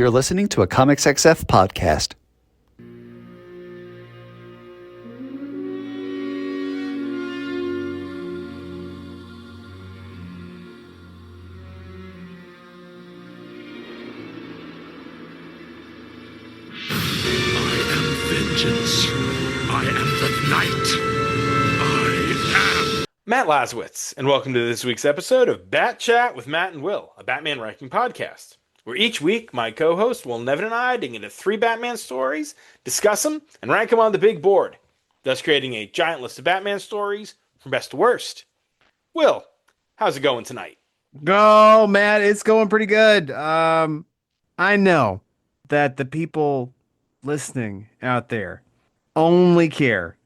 You're listening to a Comics XF podcast. Vengeance. I am the knight. I am Matt Lazowitz, and welcome to this week's episode of Bat Chat with Matt and Will, a Batman ranking podcast, where each week my co-host Will Nevin and I dig into 3 Batman stories, discuss them, and rank them on the big board, thus creating a giant list of Batman stories from best to worst. Will, how's it going tonight? Oh, Matt, it's going pretty good. I know that the people listening out there only care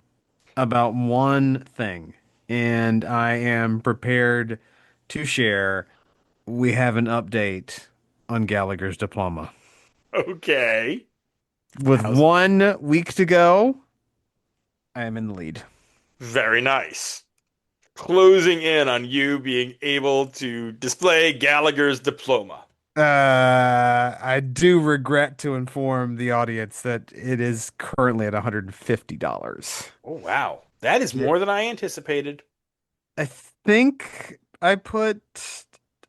about one thing, and I am prepared to share. We have an update on Gallagher's diploma. Okay. With 1 week to go, I am in the lead. Very nice. Closing in on you being able to display Gallagher's diploma. I do regret to inform the audience that it is currently at $150. Oh, wow. That is more than I anticipated. I think I put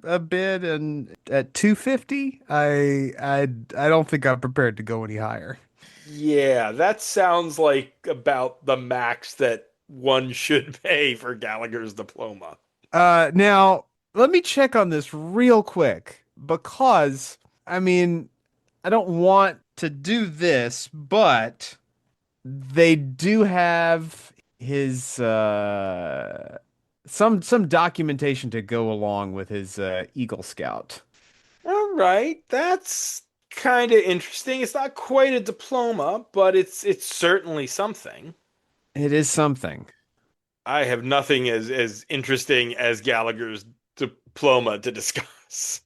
a bid in at 250. I don't think I'm prepared to go any higher. Yeah, that sounds like about the max that one should pay for Gallagher's diploma. Now let me check on this real quick because I mean I don't want to do this, but they do have his some documentation to go along with his Eagle Scout. All right, that's kind of interesting. It's not quite a diploma, but it's certainly something. It is something. I have nothing as interesting as Gallagher's diploma to discuss.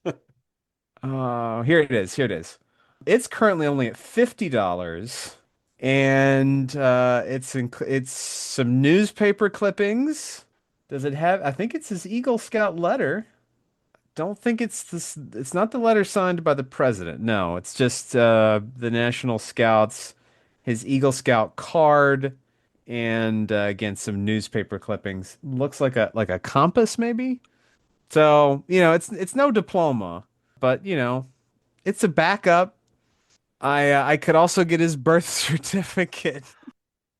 Here it is. Here it is. It's currently only at $50, and it's some newspaper clippings. Does it have? I think it's his Eagle Scout letter. Don't think it's this. It's not the letter signed by the president. No, it's just the National Scouts, his Eagle Scout card, and again some newspaper clippings. Looks like a compass maybe. So it's no diploma, but it's a backup. I could also get his birth certificate.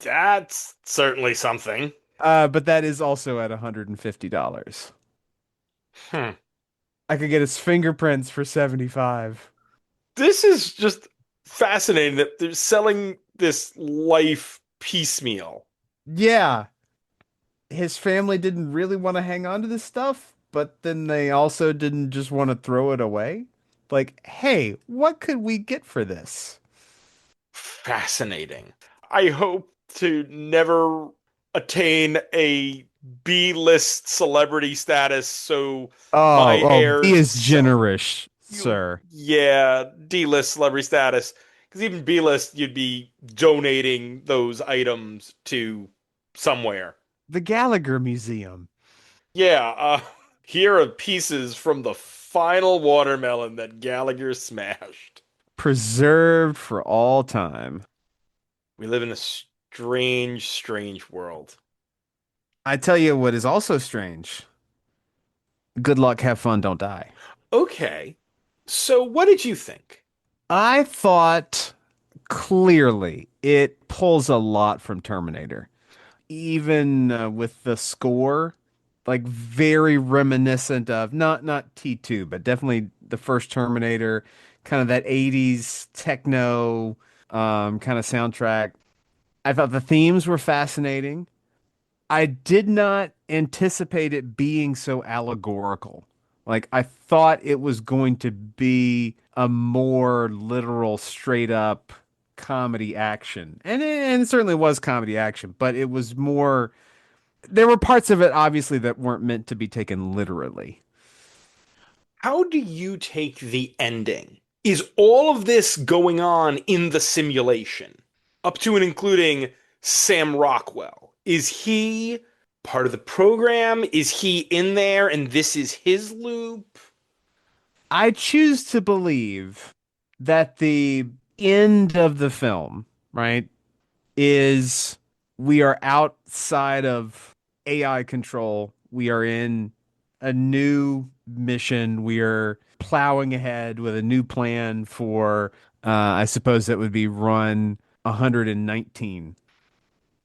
That's certainly something. But that is also at $150. Hmm. I could get his fingerprints for 75. This is just fascinating that they're selling this life piecemeal. Yeah. His family didn't really want to hang on to this stuff, but then they also didn't just want to throw it away. Like, hey, what could we get for this? Fascinating. I hope to never attain a B-list celebrity status, so my Oh, heirs he is sell- generous, sir. Yeah, D-list celebrity status. Because even B-list, you'd be donating those items to somewhere. The Gallagher Museum. Yeah, here are pieces from the final watermelon that Gallagher smashed. Preserved for all time. We live in a strange, strange world. I tell you what is also strange. Good luck, have fun, don't die. Okay, so what did you think? I thought clearly it pulls a lot from Terminator. Even with the score, like very reminiscent of not T2, but definitely the first Terminator, kind of that 80s techno kind of soundtrack. I thought the themes were fascinating. I did not anticipate it being so allegorical. Like I thought it was going to be a more literal, straight up comedy action. And it certainly was comedy action, but it was more there were parts of it obviously that weren't meant to be taken literally. How do you take the ending? Is all of this going on in the simulation? Up to and including Sam Rockwell. Is he part of the program? Is he in there and this is his loop? I choose to believe that the end of the film, right, is we are outside of AI control. We are in a new mission. We are plowing ahead with a new plan for, I suppose that would be run 119.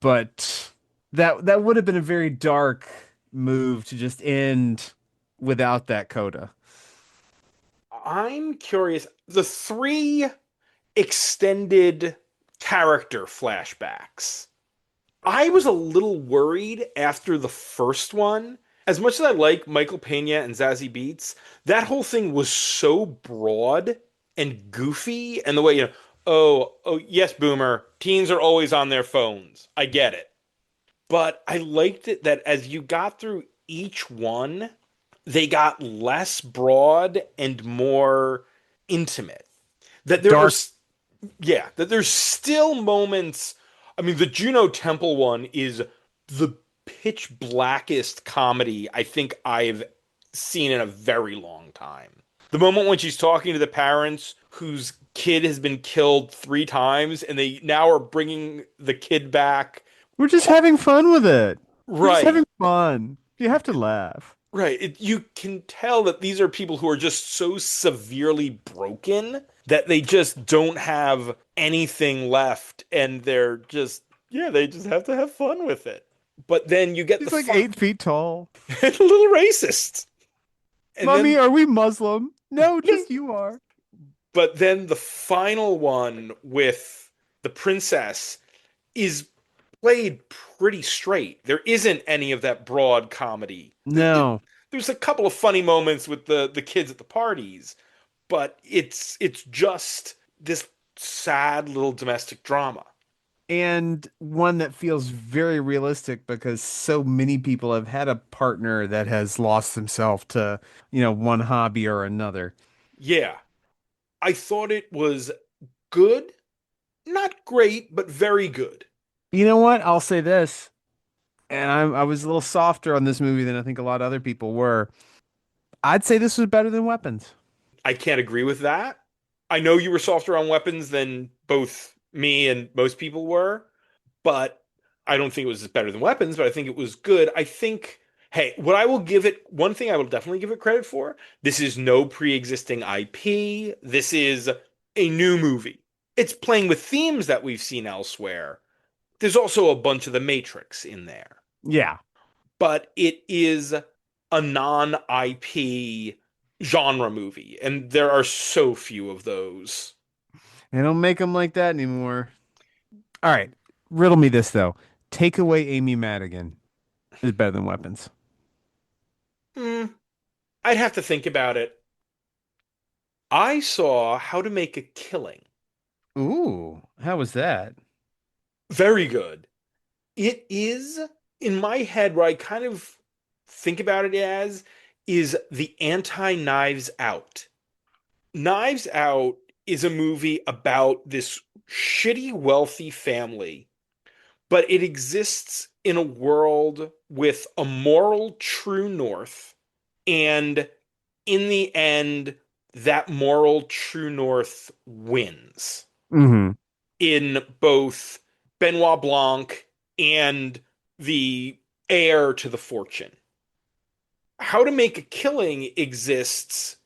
But that would have been a very dark move to just end without that coda. I'm curious. The three extended character flashbacks. I was a little worried after the first one. As much as I like Michael Pena and Zazie Beetz, that whole thing was so broad and goofy, and the way, oh, yes, Boomer, teens are always on their phones. I get it. But I liked it that as you got through each one, they got less broad and more intimate. That there are Dark. Yeah, that there's still moments. I mean, the Juno Temple one is the pitch blackest comedy I think I've seen in a very long time. The moment when she's talking to the parents whose kid has been killed 3 times and they now are bringing the kid back. We're just having fun with it. We're just Right, having fun. You have to laugh. right. You can tell that these are people who are just so severely broken that they just don't have anything left and they're just, yeah, they just have to have fun with it. But then you get He's the like 8 feet tall. a little racist. And Mommy, then are we Muslim? No, just you are. but then the final one with the princess is played pretty straight. There isn't any of that broad comedy. No. There's a couple of funny moments with the kids at the parties, but it's just this sad little domestic drama. And one that feels very realistic because so many people have had a partner that has lost himself to, one hobby or another. Yeah, I thought it was good, not great, but very good. You know what? I'll say this, and I was a little softer on this movie than I think a lot of other people were. I'd say this was better than Weapons. I can't agree with that. I know you were softer on weapons than both me and most people were, but I don't think it was better than weapons, but I think it was good. I think, hey, what I will give it, one thing I will definitely give it credit for, this is no pre-existing IP. This is a new movie. It's playing with themes that we've seen elsewhere. There's also a bunch of The Matrix in there, Yeah. but it is a non-IP genre movie, and there are so few of those. They don't make them like that anymore. All right. Riddle me this, though. Take away Amy Madigan is better than Weapons. Hmm, I'd have to think about it. I saw How to Make a Killing. Ooh, how was that? Very good. It is, in my head, where I kind of think about it as, is the anti Knives Out. Knives Out is a movie about this shitty, wealthy family, but it exists in a world with a moral true north. And in the end, that moral true north wins Mm-hmm. in both Benoit Blanc and the heir to the fortune. How to Make a Killing exists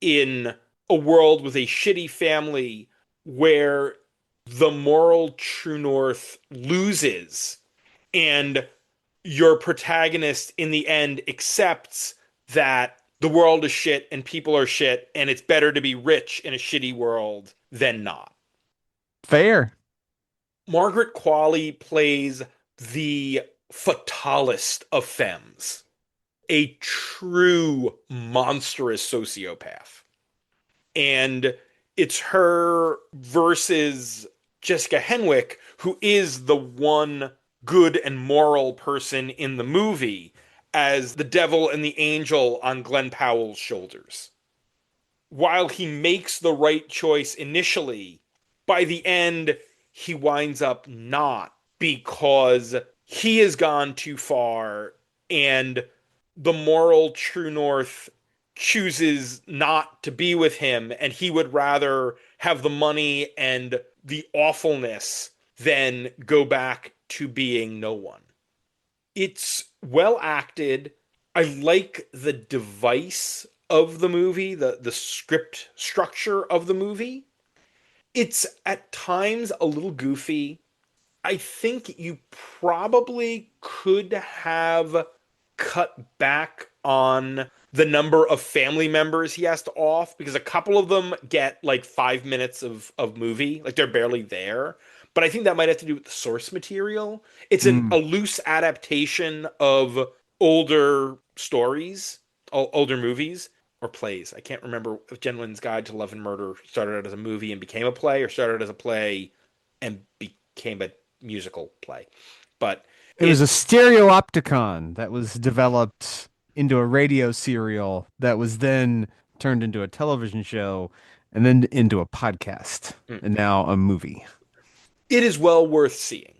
in a world with a shitty family where the moral true north loses and your protagonist in the end accepts that the world is shit and people are shit and it's better to be rich in a shitty world than not. Fair. Margaret Qualley plays the fatalist of femmes, a true monstrous sociopath. And it's her versus Jessica Henwick, who is the one good and moral person in the movie, as the devil and the angel on Glenn Powell's shoulders. While he makes the right choice initially, by the end, he winds up not, because he has gone too far and the moral true north chooses not to be with him, and he would rather have the money and the awfulness than go back to being no one. It's well acted. I like the device of the movie, the script structure of the movie. It's at times a little goofy. I think you probably could have cut back on the number of family members he has to off, because a couple of them get like 5 minutes of movie, like they're barely there. But I think that might have to do with the source material. It's a loose adaptation of older stories, older movies or plays. I can't remember if Gentleman's Guide to Love and Murder started out as a movie and became a play, or started as a play and became a musical play. But It was a stereopticon that was developed into a radio serial that was then turned into a television show and then into a podcast and now a movie. it is well worth seeing.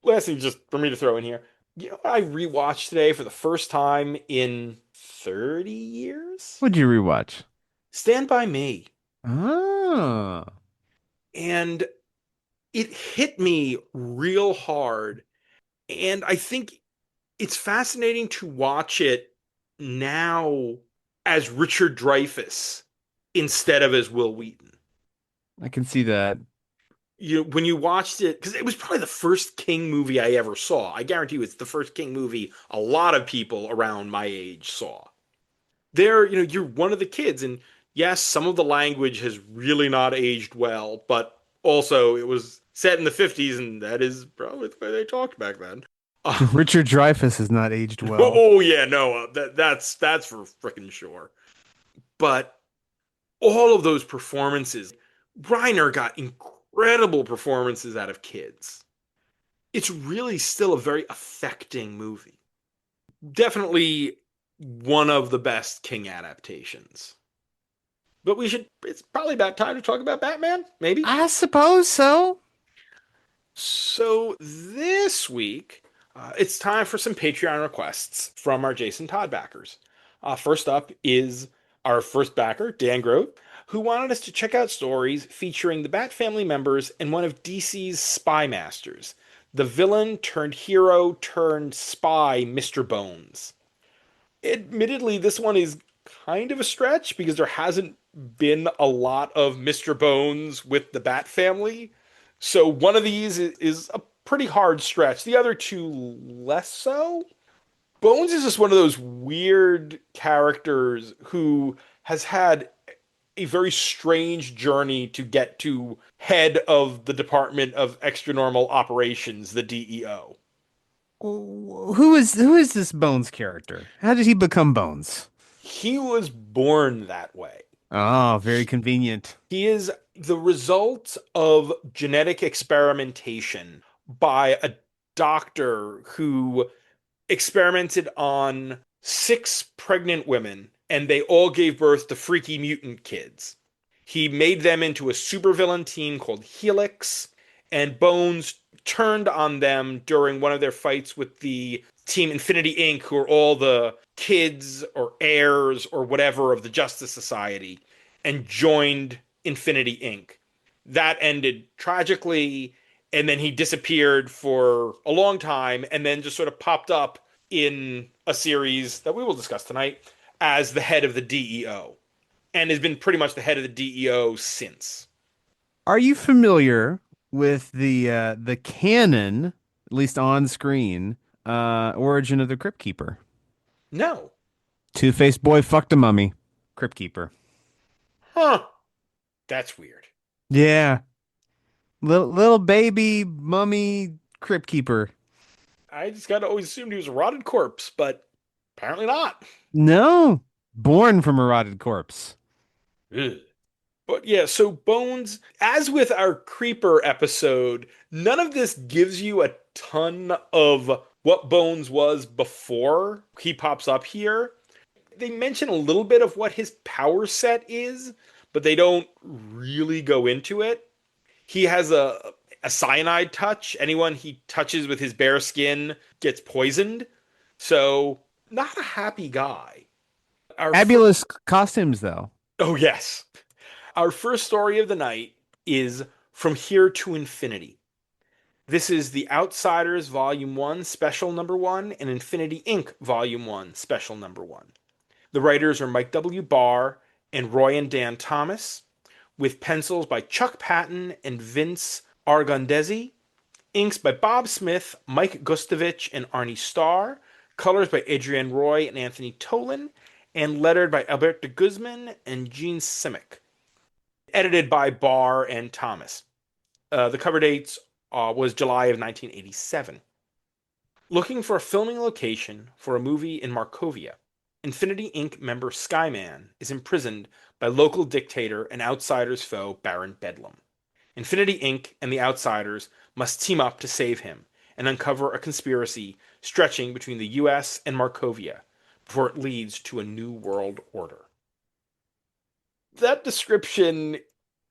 Last thing just for me to throw in here. You know what I rewatched today for the first time in 30 years? What'd you rewatch? Stand By Me. Ah, And it hit me real hard. And I think it's fascinating to watch it now as Richard Dreyfuss instead of as Will Wheaton. I can see that. When you watched it, because it was probably the first King movie I ever saw. I guarantee you it's the first King movie a lot of people around my age saw. There, you're one of the kids, and yes, some of the language has really not aged well, but also it was set in the 50s, and that is probably the way they talked back then. Richard Dreyfuss has not aged well. Oh yeah, no, that's for frickin' sure. But all of those performances, Reiner got incredible performances out of kids. It's really still a very affecting movie. Definitely one of the best King adaptations. But it's probably about time to talk about Batman, maybe? I suppose so. So this week, it's time for some Patreon requests from our Jason Todd backers. First up is our first backer, Dan Grove, who wanted us to check out stories featuring the Bat family members and one of DC's spy masters, the villain turned hero turned spy, Mr. Bones. Admittedly, this one is kind of a stretch because there hasn't been a lot of Mr. Bones with the Bat family. So one of these is a pretty hard stretch. The other two less so. Bones is just one of those weird characters who has had a very strange journey to get to head of the Department of Extranormal Operations, the DEO. Who is this Bones character? How did he become Bones? He was born that way. Oh, very convenient. He is the result of genetic experimentation by a doctor who experimented on 6 pregnant women, and they all gave birth to freaky mutant kids. He made them into a supervillain team called Helix, and Bones turned on them during one of their fights with the team Infinity Inc., who are all the kids or heirs or whatever of the Justice Society, and joined Infinity Inc. That ended tragically, and then he disappeared for a long time, and then just sort of popped up in a series that we will discuss tonight as the head of the DEO, and has been pretty much the head of the DEO since. Are you familiar with the canon, at least on screen, origin of the Crypt Keeper? No. Two-faced boy fucked a mummy. Crypt Keeper. Huh. That's weird. Yeah. Little baby mummy Crypt Keeper. I just gotta always assumed he was a rotted corpse, but apparently not. No. Born from a rotted corpse. Ugh. But yeah, so Bones, as with our Creeper episode, none of this gives you a ton of what Bones was before he pops up here. They mention a little bit of what his power set is, but they don't really go into it. He has a cyanide touch. Anyone he touches with his bare skin gets poisoned. So, not a happy guy. Fabulous costumes, though. Oh, yes. Our first story of the night is From Here to Infinity. This is The Outsiders Volume 1, Special Number 1, and Infinity Inc. Volume 1, Special Number 1. The writers are Mike W. Barr and Roy and Dan Thomas, with pencils by Chuck Patton and Vince Argondesi, inks by Bob Smith, Mike Gustovich, and Arnie Starr, colors by Adrienne Roy and Anthony Tolan, and lettered by Alberto Guzman and Gene Simic. Edited by Barr and Thomas. The cover dates was July of 1987. Looking for a filming location for a movie in Markovia, Infinity Inc. member Skyman is imprisoned by local dictator and Outsiders foe Baron Bedlam. Infinity Inc. and the Outsiders must team up to save him and uncover a conspiracy stretching between the US and Markovia before it leads to a new world order. That description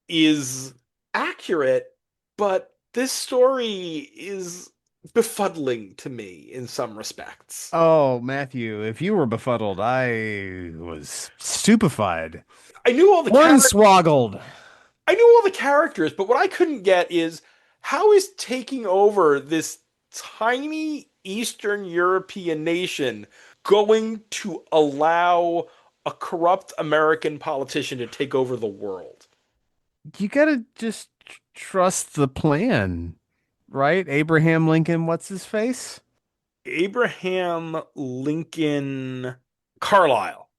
is accurate, but this story is befuddling to me in some respects. Oh, Matthew, if you were befuddled, I was stupefied. I knew all the Hornswoggled. I knew all the characters, but what I couldn't get is how is taking over this tiny Eastern European nation going to allow a corrupt American politician to take over the world? You gotta just trust the plan, right? Abraham Lincoln, what's his face? Abraham Lincoln Carlyle.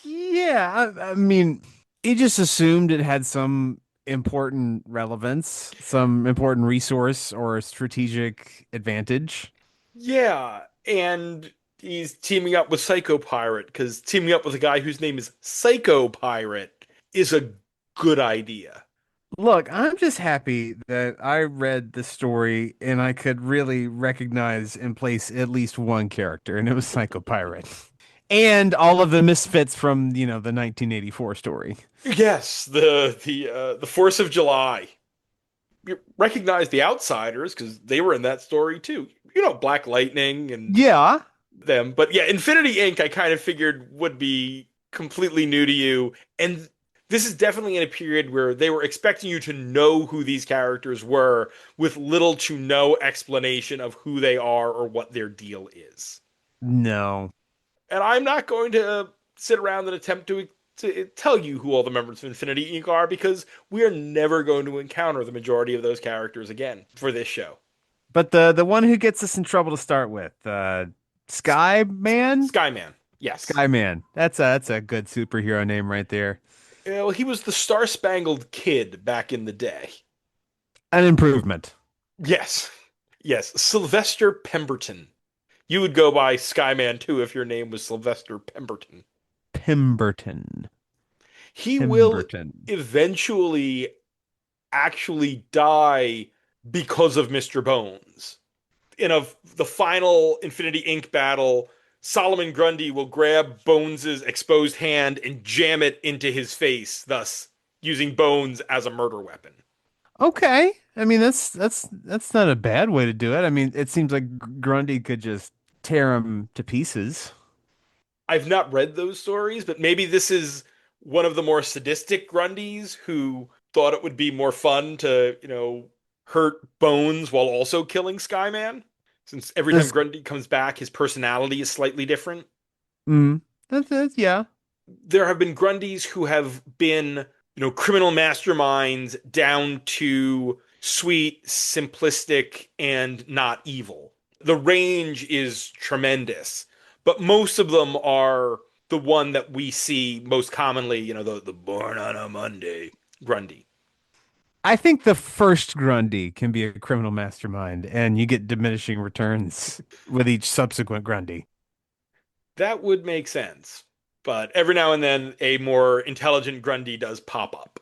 Yeah, I mean, he just assumed it had some important relevance, some important resource or strategic advantage. Yeah, and he's teaming up with Psycho Pirate because teaming up with a guy whose name is Psycho Pirate is a good idea. Look, I'm just happy that I read the story and I could really recognize and place at least one character, and it was Psycho Pirate. And all of the misfits from, the 1984 story. Yes, the Force of July. You recognize the Outsiders because they were in that story too. Black Lightning and Yeah. them. But yeah, Infinity Inc. I kind of figured would be completely new to you, and this is definitely in a period where they were expecting you to know who these characters were with little to no explanation of who they are or what their deal is. No. And I'm not going to sit around and attempt to tell you who all the members of Infinity Inc. are because we are never going to encounter the majority of those characters again for this show. But the one who gets us in trouble to start with, Skyman? Skyman, yes. Skyman. That's a good superhero name right there. Well, he was the Star-Spangled Kid back in the day. An improvement. Yes. Yes, Sylvester Pemberton. You would go by Skyman too if your name was Sylvester Pemberton. Pemberton. He will eventually actually die because of Mr. Bones. In the final Infinity Inc. battle, Solomon Grundy will grab Bones' exposed hand and jam it into his face, thus using Bones as a murder weapon. Okay. I mean, that's not a bad way to do it. I mean, it seems like Grundy could just tear him to pieces. I've not read those stories, but maybe this is one of the more sadistic Grundys who thought it would be more fun to, hurt Bones while also killing Skyman. Since every time Grundy comes back, his personality is slightly different. Yeah. There have been Grundys who have been, criminal masterminds down to sweet, simplistic, and not evil. The range is tremendous, but most of them are the one that we see most commonly, the born on a Monday Grundy. I think the first Grundy can be a criminal mastermind, and you get diminishing returns with each subsequent Grundy. That would make sense. But every now and then, a more intelligent Grundy does pop up.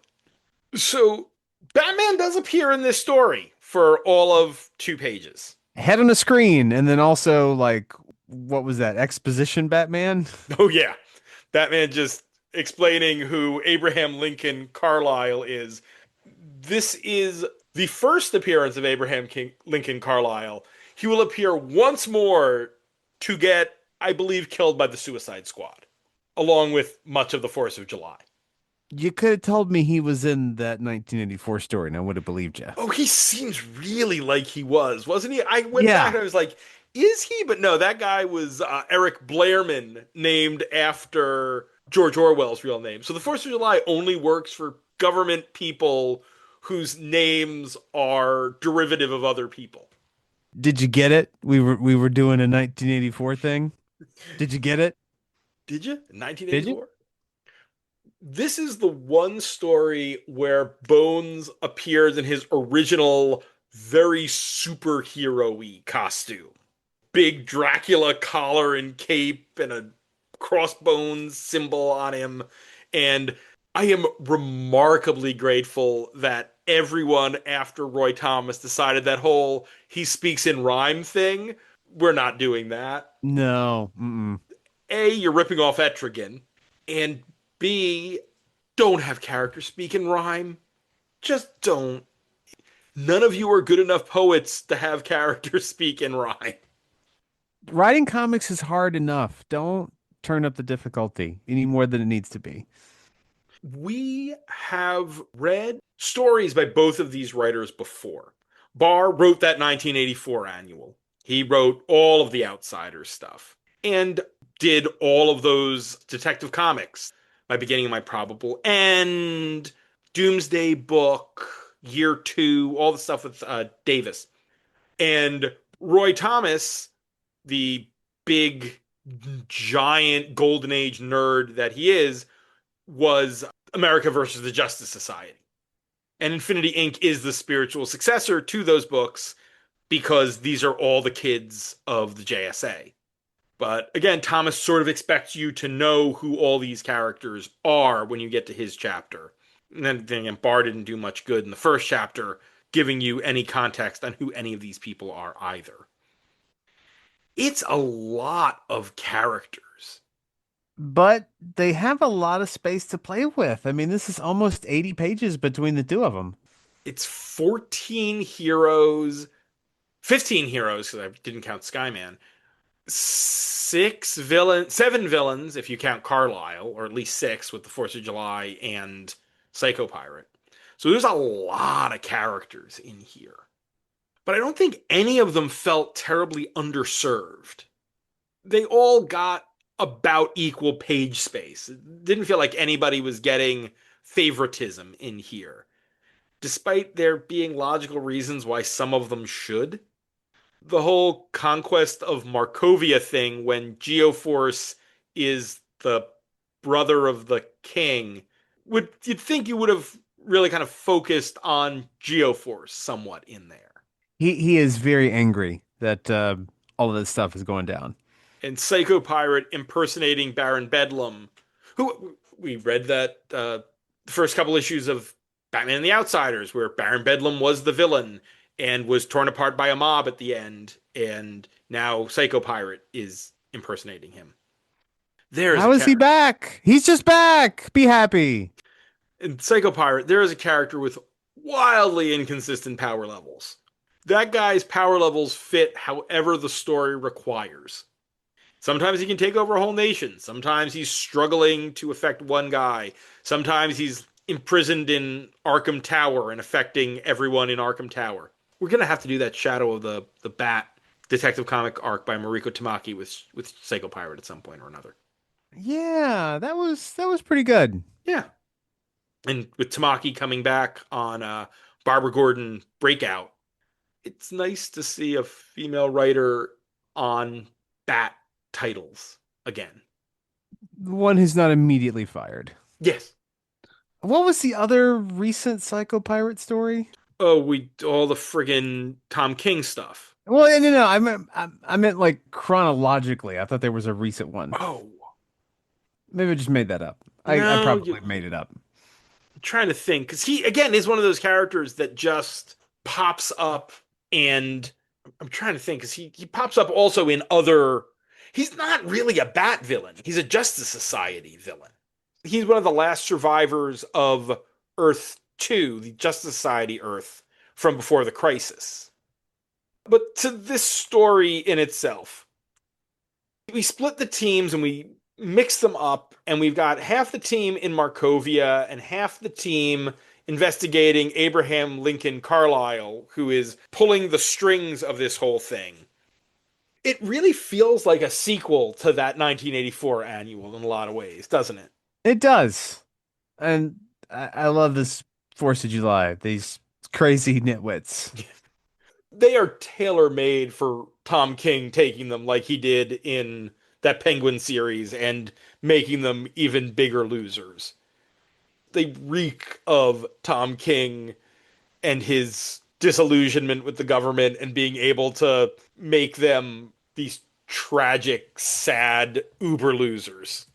So, Batman does appear in this story for all of 2 pages. Head on a screen, and then also, what was that, exposition Batman? Oh, yeah. Batman just explaining who Abraham Lincoln Carlyle is. This is the first appearance of Abraham Lincoln Carlyle. He will appear once more to get, I believe, killed by the Suicide Squad. along with much of the 4th of July. You could have told me he was in that 1984 story, and I would have believed you. Oh, he seems really like he was, wasn't he? I went back Yeah. and I was like, is he? But no, that guy was Eric Blairman, named after George Orwell's real name. So the 4th of July only works for government people whose names are derivative of other people. Did you get it? We were doing a 1984 thing. Did you get it? Did you? Did you? 1984? This is the one story where Bones appears in his original, very superhero-y costume. Big Dracula collar and cape and a crossbones symbol on him. And I am remarkably grateful that everyone after Roy Thomas decided that whole he speaks in rhyme thing, we're not doing that. No. Mm-mm. A, you're ripping off Etrigan, and B, don't have characters speak in rhyme. Just don't. None of you are good enough poets to have characters speak in rhyme. Writing comics is hard enough. Don't turn up the difficulty any more than it needs to be. We have read stories by both of these writers before. Barr wrote that 1984 annual. He wrote all of the Outsiders stuff and did all of those Detective Comics, My Beginning of My Probable End, Doomsday Book, Year 2, all the stuff with Davis. And Roy Thomas, the big, giant Golden Age nerd that he is, was America versus the Justice Society. And Infinity Inc. is the spiritual successor to those books because these are all the kids of the JSA. But again, Thomas sort of expects you to know who all these characters are when you get to his chapter. And then again, Barr didn't do much good in the first chapter, giving you any context on who any of these people are either. It's a lot of characters. But they have a lot of space to play with. I mean, this is almost 80 pages between the two of them. It's 14 heroes, 15 heroes, because I didn't count Skyman, 7 villains, if you count Carlisle, or at least 6 with the 4th of July and Psycho Pirate. So there's a lot of characters in here. But I don't think any of them felt terribly underserved. They all got about equal page space. It didn't feel like anybody was getting favoritism in here, despite there being logical reasons why some of them should. The whole conquest of Markovia thing, when Geoforce is the brother of the king, you'd think you would have really kind of focused on Geoforce somewhat in there. He is very angry that all of this stuff is going down. And Psycho Pirate impersonating Baron Bedlam, who we read that the first couple issues of Batman and the Outsiders, where Baron Bedlam was the villain and was torn apart by a mob at the end, and now Psycho Pirate is impersonating him. How is he back? He's just back. Be happy. In Psycho Pirate, there is a character with wildly inconsistent power levels. That guy's power levels fit however the story requires. Sometimes he can take over a whole nation. Sometimes he's struggling to affect one guy. Sometimes he's imprisoned in Arkham Tower and affecting everyone in Arkham Tower. We're going to have to do that Shadow of the Bat Detective Comic arc by Mariko Tamaki with Psycho Pirate at some point or another. Yeah, that was pretty good. Yeah. And with Tamaki coming back on Barbara Gordon Breakout, it's nice to see a female writer on Bat titles again. The one who's not immediately fired. Yes. What was the other recent Psycho Pirate story? Oh, all the friggin' Tom King stuff. Well, no. I meant like chronologically. I thought there was a recent one. Oh. Maybe I just made that up. I probably made it up. I'm trying to think, because he, again, is one of those characters that just pops up, and I'm trying to think, because he pops up also in other... He's not really a Bat villain. He's a Justice Society villain. He's one of the last survivors of Earth 2, the Justice Society Earth, from before the crisis. But to this story in itself, we split the teams and we mix them up, and we've got half the team in Markovia and half the team investigating Abraham Lincoln Carlisle, who is pulling the strings of this whole thing. It really feels like a sequel to that 1984 annual in a lot of ways, doesn't it? It does. And I love this 4th of July, these crazy nitwits. They are tailor made for Tom King taking them like he did in that Penguin series and making them even bigger losers. They reek of Tom King and his disillusionment with the government and being able to make them these tragic, sad uber losers.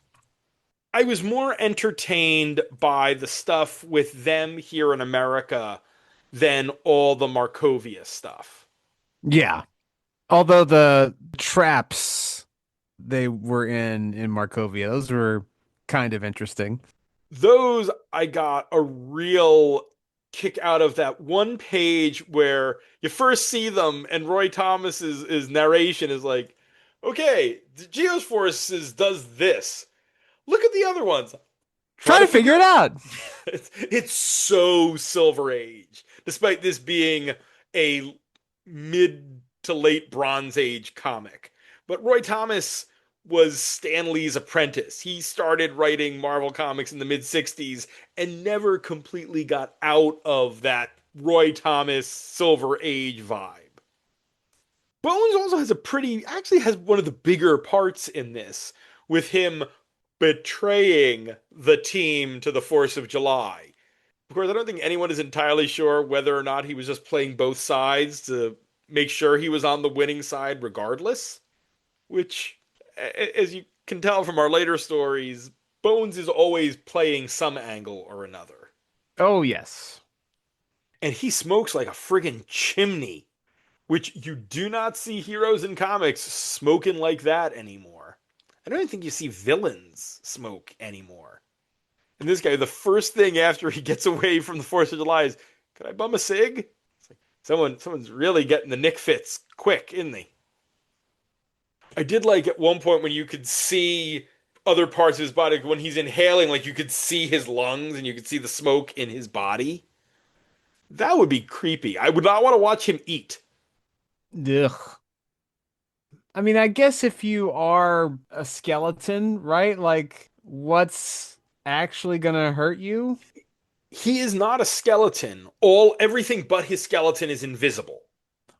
I was more entertained by the stuff with them here in America than all the Markovia stuff. Yeah. Although the traps they were in Markovia, those were kind of interesting. Those I got a real kick out of that one page where you first see them and Roy Thomas's narration is like, okay, the Geoforces does this. Look at the other ones. Try Try to to figure it out. it's so Silver Age, despite this being a mid to late Bronze Age comic. But Roy Thomas was Stan Lee's apprentice. He started writing Marvel comics in the mid 60s and never completely got out of that Roy Thomas Silver Age vibe. Bones also has actually has one of the bigger parts in this, with him betraying the team to the 4th of July. Of course, I don't think anyone is entirely sure whether or not he was just playing both sides to make sure he was on the winning side regardless, which, as you can tell from our later stories, Bones is always playing some angle or another. Oh, yes. And he smokes like a friggin' chimney, which you do not see heroes in comics smoking like that anymore. I don't even think you see villains smoke anymore. And this guy, the first thing after he gets away from the 4th of July is, can I bum a cig? It's like, someone's really getting the Nick fits quick, isn't they? I did like at one point when you could see other parts of his body, when he's inhaling, like you could see his lungs and you could see the smoke in his body. That would be creepy. I would not want to watch him eat. Ugh. I mean, I guess if you are a skeleton, right? Like, what's actually gonna hurt you? He is not a skeleton. Everything but his skeleton is invisible.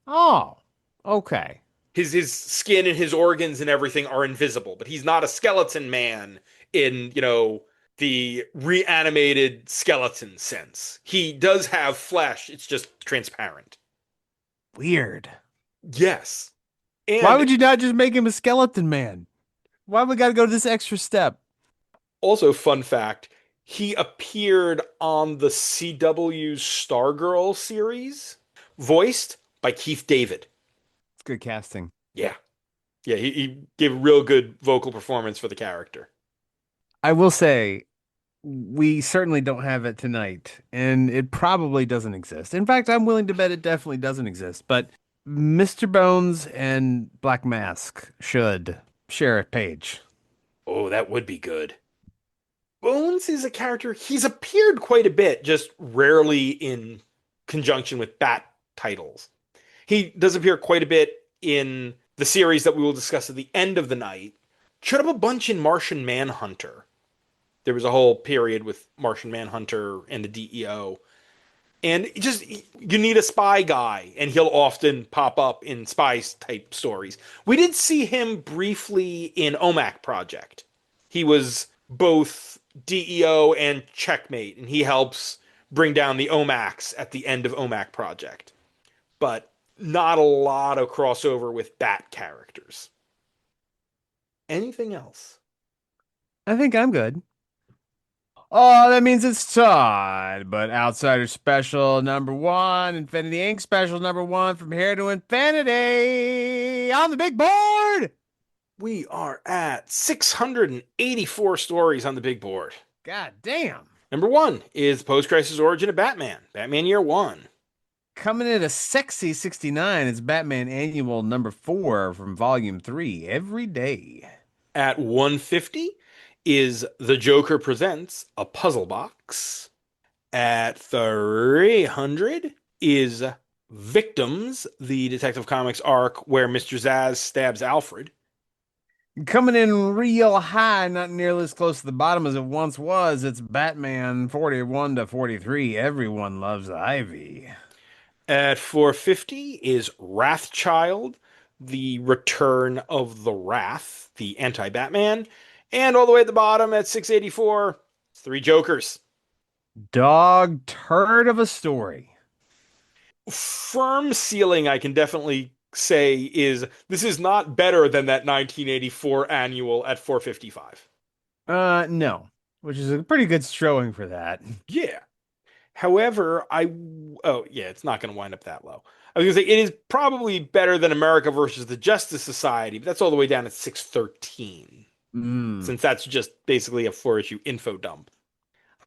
Oh, okay. His skin and his organs and everything are invisible, but he's not a skeleton man in, the reanimated skeleton sense. He does have flesh, it's just transparent. Weird. Yes. Why And would you not just make him a skeleton man? Why we gotta go to this extra step? also, fun fact, he appeared on the CW's Stargirl series, voiced by Keith David. It's good casting. Yeah. Yeah, he gave a real good vocal performance for the character. I will say, we certainly don't have it tonight, and it probably doesn't exist. In fact, I'm willing to bet it definitely doesn't exist. But Mr. Bones and Black Mask should share a page. Oh, that would be good. Bones is a character, he's appeared quite a bit, just rarely in conjunction with Bat titles. He does appear quite a bit in the series that we will discuss at the end of the night. Showed up a bunch in Martian Manhunter. There was a whole period with Martian Manhunter and the DEO. And just, you need a spy guy, and he'll often pop up in spy type stories. We did see him briefly in OMAC Project. He was both DEO and Checkmate, and he helps bring down the OMACs at the end of OMAC Project. But not a lot of crossover with Bat characters. Anything else? I think I'm good. Oh, that means it's Todd, but Outsider Special #1, Infinity Inc. Special #1, From Here to Infinity on the big board. We are at 684 stories on the big board. God damn. Number 1 is Post-Crisis Origin of Batman, Batman Year 1. Coming in a sexy 69 is Batman Annual #4 from Volume 3, Every Day. At 150 is The Joker Presents a Puzzle Box. At 300 is Victims, the Detective Comics arc where Mr. Zsasz stabs Alfred. Coming in real high, not nearly as close to the bottom as it once was. It's Batman 41 to 43. Everyone loves Ivy. At 450 is Wrathchild, the Return of the Wrath, the anti-Batman. And all the way at the bottom at 684, Three Jokers. Dog turd of a story. Firm ceiling, I can definitely say, is this is not better than that 1984 annual at 455. No, which is a pretty good showing for that. Yeah. However, oh yeah, it's not going to wind up that low. I was going to say it is probably better than America versus the Justice Society, but that's all the way down at 613, since that's just basically a 4-issue info dump.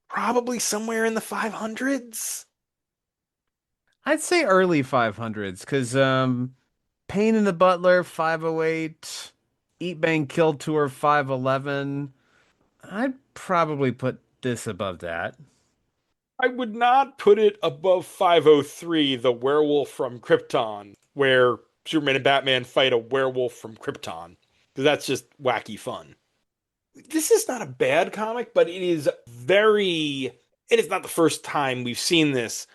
Probably somewhere in the 500s. I'd say early 500s because Pain in the Butler 508, Eat Bang Kill Tour 511. I'd probably put this above that. I would not put it above 503, the werewolf from Krypton, where Superman and Batman fight a werewolf from Krypton, because that's just wacky fun. This is not a bad comic, but it is it is not the first time we've seen this.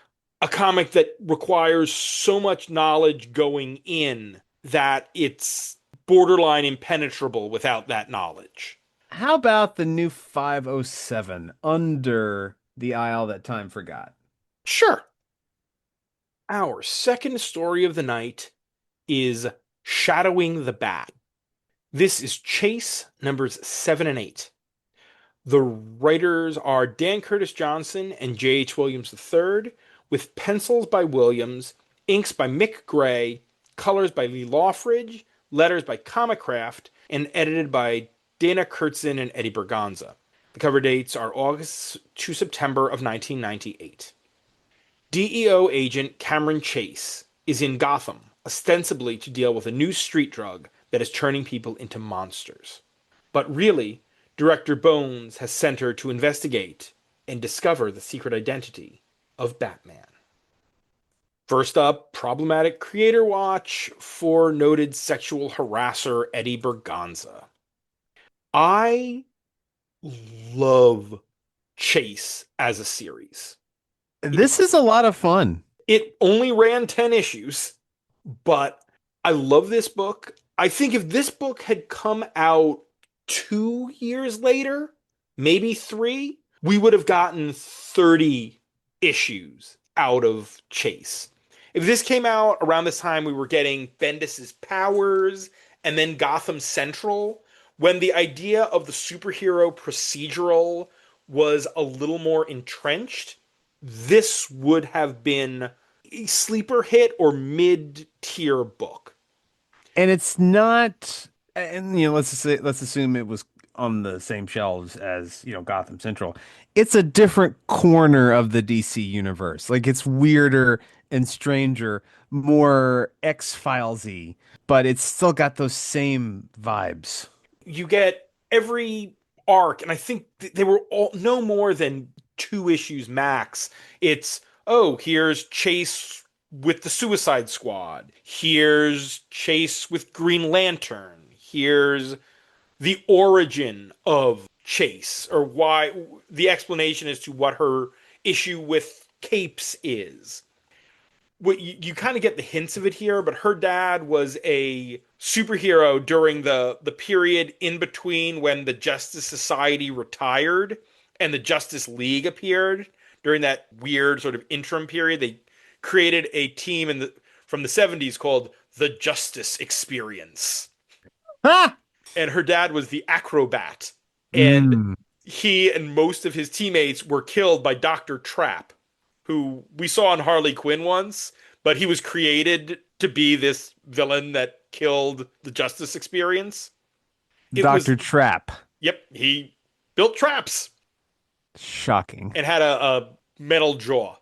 A comic that requires so much knowledge going in that it's borderline impenetrable without that knowledge. How about the new 507, Under the Isle That Time Forgot? Sure. Our second story of the night is Shadowing the Bat. This is Chase numbers 7 and 8. The writers are Dan Curtis Johnson and J.H. Williams III, with pencils by Williams, inks by Mick Gray, colors by Lee Lawfridge, letters by Comicraft, and edited by Dana Kurtzin and Eddie Berganza. The cover dates are August to September of 1998. DEO agent Cameron Chase is in Gotham, ostensibly to deal with a new street drug that is turning people into monsters. But really, Director Bones has sent her to investigate and discover the secret identity of Batman. First up, problematic creator watch for noted sexual harasser Eddie Berganza. I love Chase as a series. This is a lot of fun. It only ran 10 issues, but I love this book. I think if this book had come out 2 years later, maybe 3, we would have gotten 30 issues out of Chase. If this came out around this time, we were getting Bendis's Powers and then Gotham Central, when the idea of the superhero procedural was a little more entrenched, this would have been a sleeper hit or mid-tier book. And it's not, and let's assume it was on the same shelves as, Gotham Central. It's a different corner of the DC universe. Like it's weirder and stranger, more X-Filesy, but it's still got those same vibes. You get every arc, and I think they were all no more than 2 issues max. It's, here's Chase with the Suicide Squad. Here's Chase with Green Lantern. Here's the origin of Chase, or why the explanation as to what her issue with capes is. What you kind of get the hints of it here, but her dad was a superhero during the period in between when the Justice Society retired and the Justice League appeared. During that weird sort of interim period, they created a team from the 70s called the Justice Experience. Ah! And her dad was the Acrobat. And he and most of his teammates were killed by Dr. Trap, who we saw in Harley Quinn once, but he was created to be this villain that killed the Justice Experience. Dr. Trap. Yep, he built traps. Shocking. And had a metal jaw.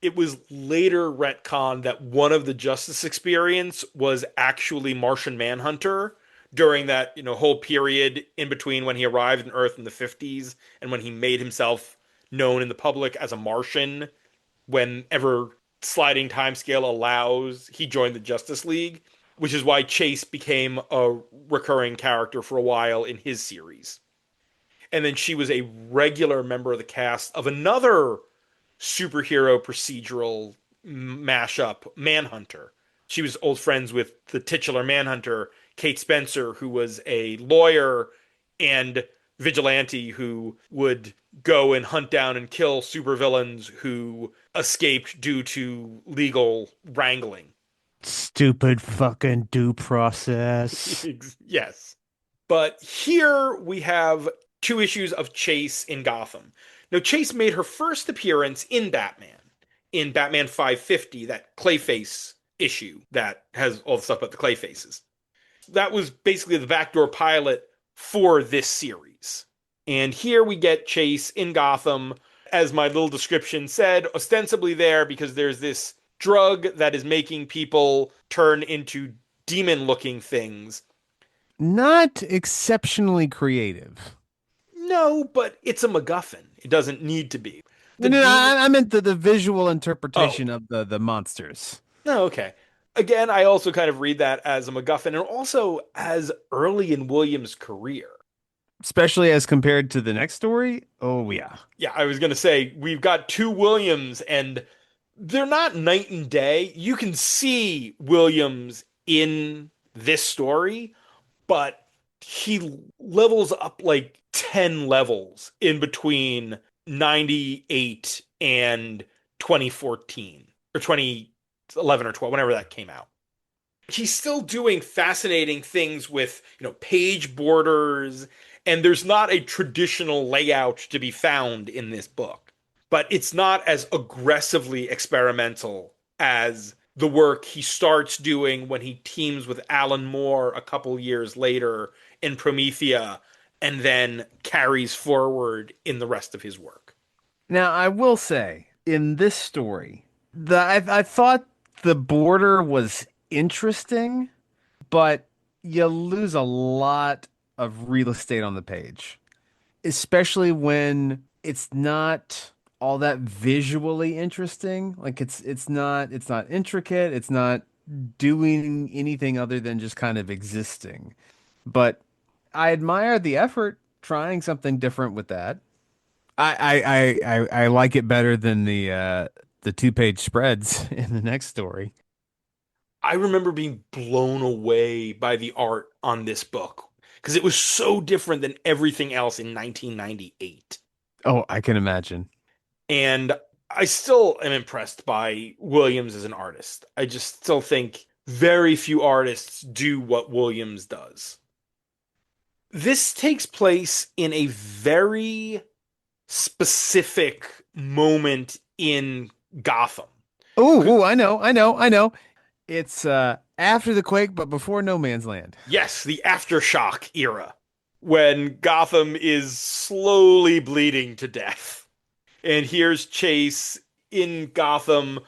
It was later retconned that one of the Justice Experience was actually Martian Manhunter during that, whole period in between when he arrived on Earth in the 50s and when he made himself known in the public as a Martian. Whenever sliding timescale allows, he joined the Justice League, which is why Chase became a recurring character for a while in his series. And then she was a regular member of the cast of another superhero procedural mashup, Manhunter. She was old friends with the titular Manhunter, Kate Spencer, who was a lawyer and vigilante who would go and hunt down and kill supervillains who escaped due to legal wrangling. Stupid fucking due process. Yes. But here we have 2 issues of Chase in Gotham. Now, Chase made her first appearance in Batman 550, that Clayface issue that has all the stuff about the Clayfaces. That was basically the backdoor pilot for this series. And here we get Chase in Gotham, as my little description said, ostensibly there because there's this drug that is making people turn into demon-looking things. Not exceptionally creative. No, but it's a MacGuffin. It doesn't need to be. I meant the visual interpretation of the monsters. No, okay. Again, I also kind of read that as a MacGuffin and also as early in Williams' career. Especially as compared to the next story? Oh, yeah. Yeah, I was going to say, we've got 2 Williams, and they're not night and day. You can see Williams in this story, but he levels up like 10 levels in between 98 and 2014 or 2011 or 12, whenever that came out. He's still doing fascinating things with, page borders, and there's not a traditional layout to be found in this book. But it's not as aggressively experimental as the work he starts doing when he teams with Alan Moore a couple years later in Promethea and then carries forward in the rest of his work. Now, I will say, in this story, I thought the border was interesting, but you lose a lot of real estate on the page, especially when it's not all that visually interesting. Like it's not intricate, it's not doing anything other than just kind of existing. But I admire the effort trying something different with that. I like it better than the 2-page spreads in the next story. I remember being blown away by the art on this book because it was so different than everything else in 1998. Oh, I can imagine. And I still am impressed by Williams as an artist. I just still think very few artists do what Williams does. This takes place in a very specific moment in Gotham. Oh, I know. It's after the quake, but before No Man's Land. Yes, the aftershock era, when Gotham is slowly bleeding to death. And here's Chase in Gotham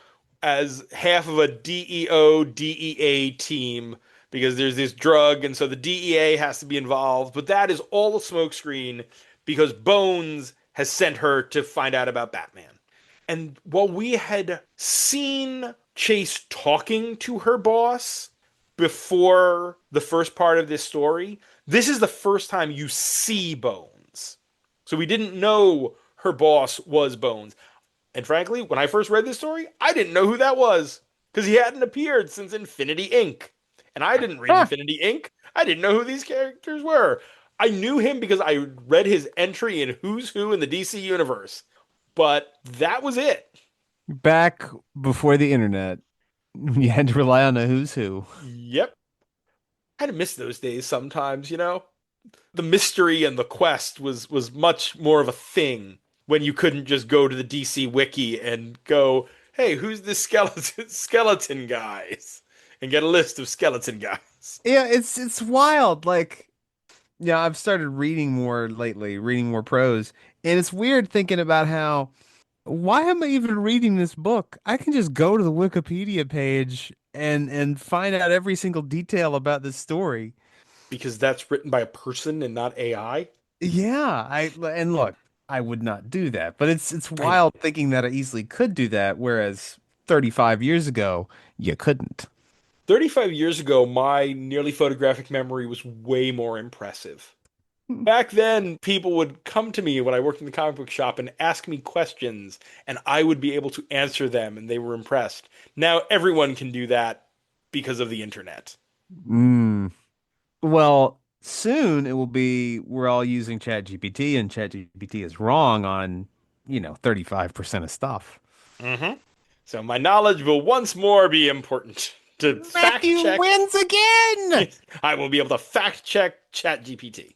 as half of a DEO DEA team because there's this drug, and so the DEA has to be involved. But that is all a smokescreen because Bones has sent her to find out about Batman. And while we had seen Chase talking to her boss before the first part of this story, this is the first time you see Bones. So we didn't know her boss was Bones. And frankly, when I first read this story, I didn't know who that was because he hadn't appeared since Infinity Inc. And I didn't read Infinity Inc. I didn't know who these characters were. I knew him because I read his entry in Who's Who in the DC Universe. But that was it. Back before the internet, you had to rely on a who's who. Yep. I kind of miss those days sometimes, The mystery and the quest was much more of a thing when you couldn't just go to the DC wiki and go, hey, who's this skeleton guys? And get a list of skeleton guys. Yeah, it's wild. Like, yeah, I've started reading more lately, reading more prose, and it's weird thinking about how why am I even reading this book? I can just go to the Wikipedia page and find out every single detail about this story. because that's written by a person and not AI. Yeah, and look, I would not do that, but it's I know. wild thinking that I easily could do that, whereas 35 years ago you couldn't. 35 years ago, my nearly photographic memory was way more impressive. Back then, people would come to me when I worked in the comic book shop and ask me questions, and I would be able to answer them, and they were impressed. Now everyone can do that because of the internet. Mm. Well, soon it will be we're all using ChatGPT, and ChatGPT is wrong on, 35% of stuff. Hmm. So my knowledge will once more be important to fact Matthew check. wins again. I will be able to fact check ChatGPT.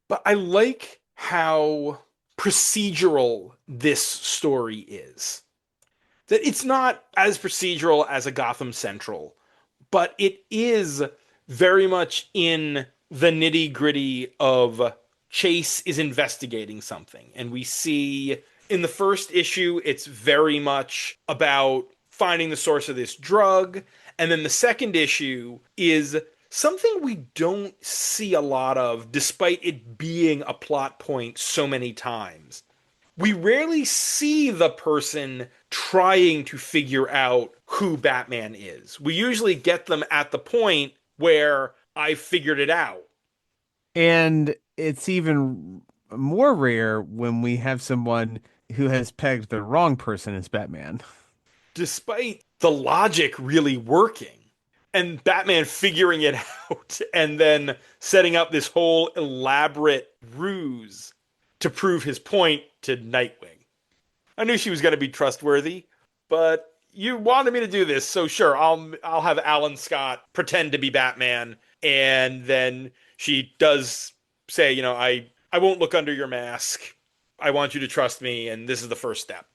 But I like how procedural this story is. That it's not as procedural as a Gotham Central, but it is very much in the nitty gritty of Chase is investigating something. And we see in the first issue, it's very much about finding the source of this drug. And then the second issue is something we don't see a lot of, despite it being a plot point so many times. We rarely see the person trying to figure out who Batman is. We usually get them at the point where I figured it out. And it's even more rare when we have someone who has pegged the wrong person as Batman. Despite the logic really working and Batman figuring it out and then setting up this whole elaborate ruse to prove his point to Nightwing. I knew she was going to be trustworthy, but you wanted me to do this, so sure, I'll have Alan Scott pretend to be Batman, and then she does say, I won't look under your mask. I want you to trust me, and this is the first step.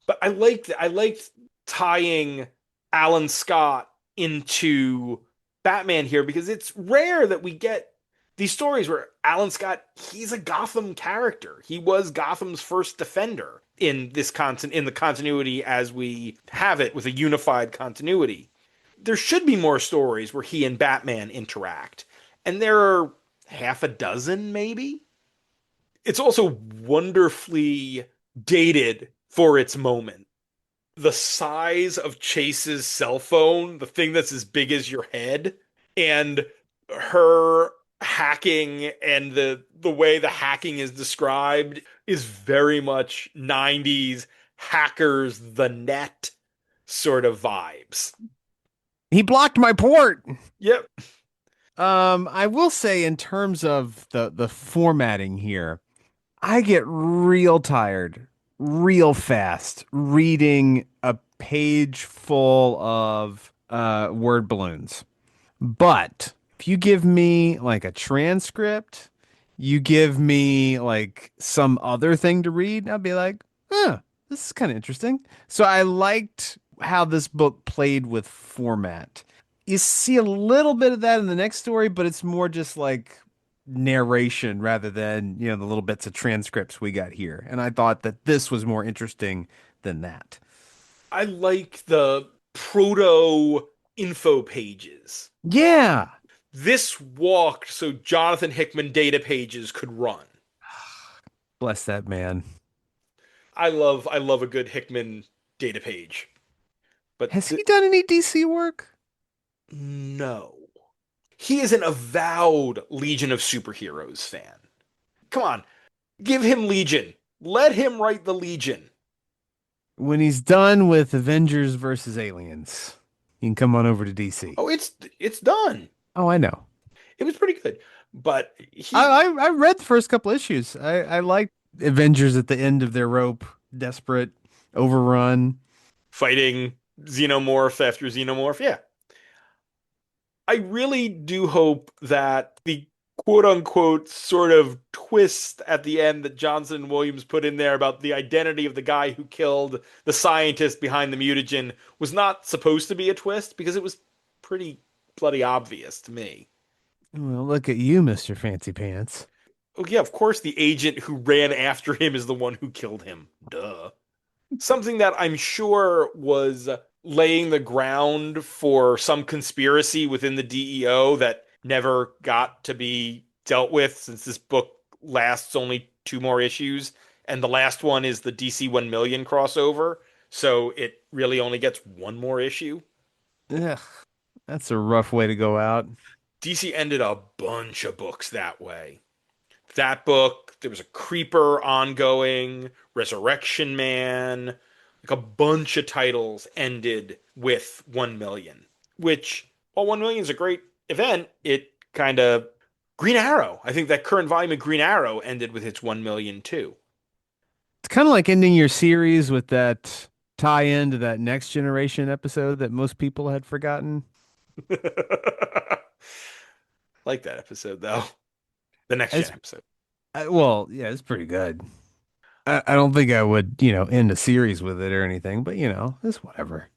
But I liked tying Alan Scott into Batman here because it's rare that we get these stories where Alan Scott, he's a Gotham character. He was Gotham's first defender in in the continuity as we have it with a unified continuity. There should be more stories where he and Batman interact. And there are half a dozen maybe. It's also wonderfully dated for its moment. The size of Chase's cell phone, the thing that's as big as your head, and her hacking and the way the hacking is described is very much 90s hackers the net sort of vibes. He blocked my port. Yep. I will say in terms of the formatting here, I get real tired real fast reading a page full of word balloons. But if you give me like a transcript, you give me like some other thing to read, I'll be like, huh, this is kind of interesting. So I liked how this book played with format. You see a little bit of that in the next story, but it's more just like narration rather than, the little bits of transcripts we got here. And I thought that this was more interesting than that. I like the proto info pages. Yeah. This walked so Jonathan Hickman data pages could run. Bless that man. I love a good Hickman data page. But Has he done any DC work? no. He is an avowed Legion of Superheroes fan. Come on, give him Legion. Let him write the Legion. When he's done with Avengers versus Aliens, you can come on over to DC. Oh, it's done. Oh, I know. It was pretty good. But I read the first couple issues. I liked Avengers at the end of their rope, desperate, overrun. fighting Xenomorph after Xenomorph, yeah. I really do hope that the quote unquote sort of twist at the end that Johnson and Williams put in there about the identity of the guy who killed the scientist behind the mutagen was not supposed to be a twist because it was pretty bloody obvious to me. Well, look at you, Mr. Fancy Pants. Oh, yeah, of course the agent who ran after him is the one who killed him. Duh. Something that I'm sure was laying the ground for some conspiracy within the DEO that never got to be dealt with since this book lasts only 2 more issues, and the last one is the DC 1 million crossover, so it really only gets 1 more issue. Ugh, that's a rough way to go out. DC ended a bunch of books that way. That book, there was a Creeper ongoing, Resurrection Man, like a bunch of titles ended with 1 million, which, while 1 million is a great event, it kind of. Green Arrow. I think that current volume of Green Arrow ended with its 1 million too. It's kind of like ending your series with that tie-in to that Next Generation episode that most people had forgotten. Like that episode though. The next It's, gen episode. well, yeah, it's pretty good. I don't think I would, end a series with it or anything, but it's whatever.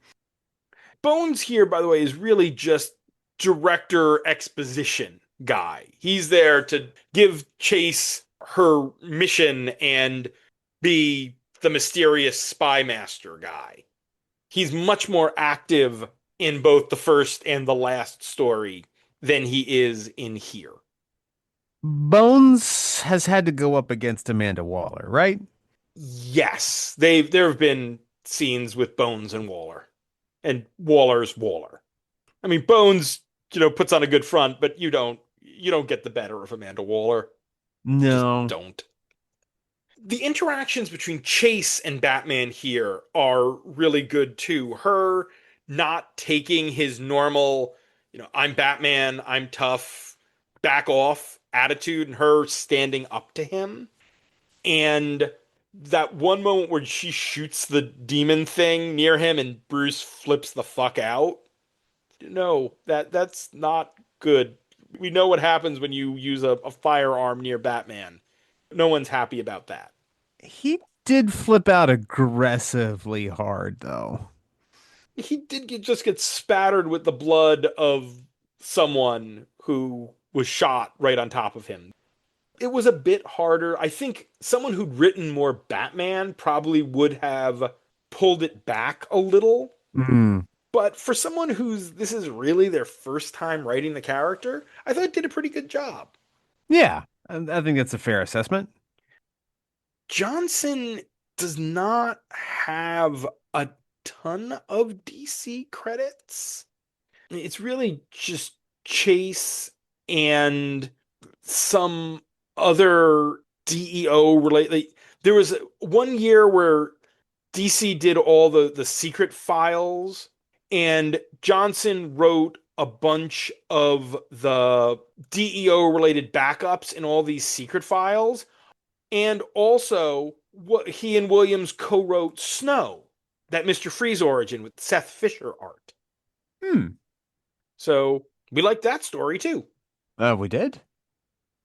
Bones here, by the way, is really just director exposition guy. He's there to give Chase her mission and be the mysterious spy master guy. He's much more active in both the first and the last story than he is in here. Bones has had to go up against Amanda Waller, right? Yes, there have been scenes with Bones and Waller, and Waller's Waller. I mean, Bones, puts on a good front, but you don't get the better of Amanda Waller. Just No. don't. The interactions between Chase and Batman here are really good too. Her not taking his normal, I'm Batman, I'm tough, back off attitude, and her standing up to him. And that one moment where she shoots the demon thing near him and Bruce flips the fuck out. No, that's not good. We know what happens when you use a firearm near Batman. No one's happy about that. He did flip out aggressively hard, though. He did just get spattered with the blood of someone who was shot right on top of him. It was a bit harder. I think someone who'd written more Batman probably would have pulled it back a little. Mm. But for someone this is really their first time writing the character, I thought it did a pretty good job. Yeah, I think that's a fair assessment. Johnson does not have a ton of DC credits. It's really just Chase and some other DEO related. There was one year where DC did all the secret files, and Johnson wrote a bunch of the DEO related backups in all these secret files. And also, what he and Williams co-wrote Snow, that Mr. Freeze origin with Seth Fisher art. So we like that story too. We did?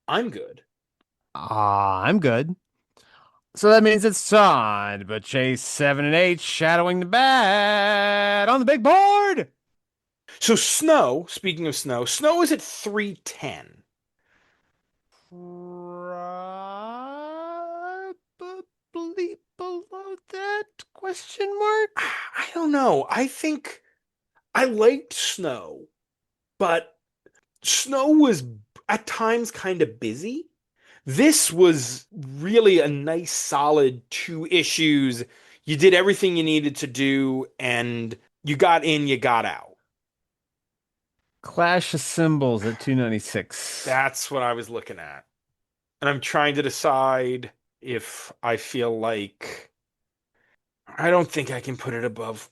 I'm good. I'm good. So that means it's time but Chase 7 and 8 shadowing the bat on the big board. So Snow, speaking of Snow, Snow is at 310. Probably below that question mark. I don't know. I think I liked Snow, but Snow was at times kind of busy. This was really a nice, solid 2 issues. You did everything you needed to do, and you got in, you got out. Clash of Symbols at 296. That's what I was looking at. And I'm trying to decide if I feel like I don't think I can put it above.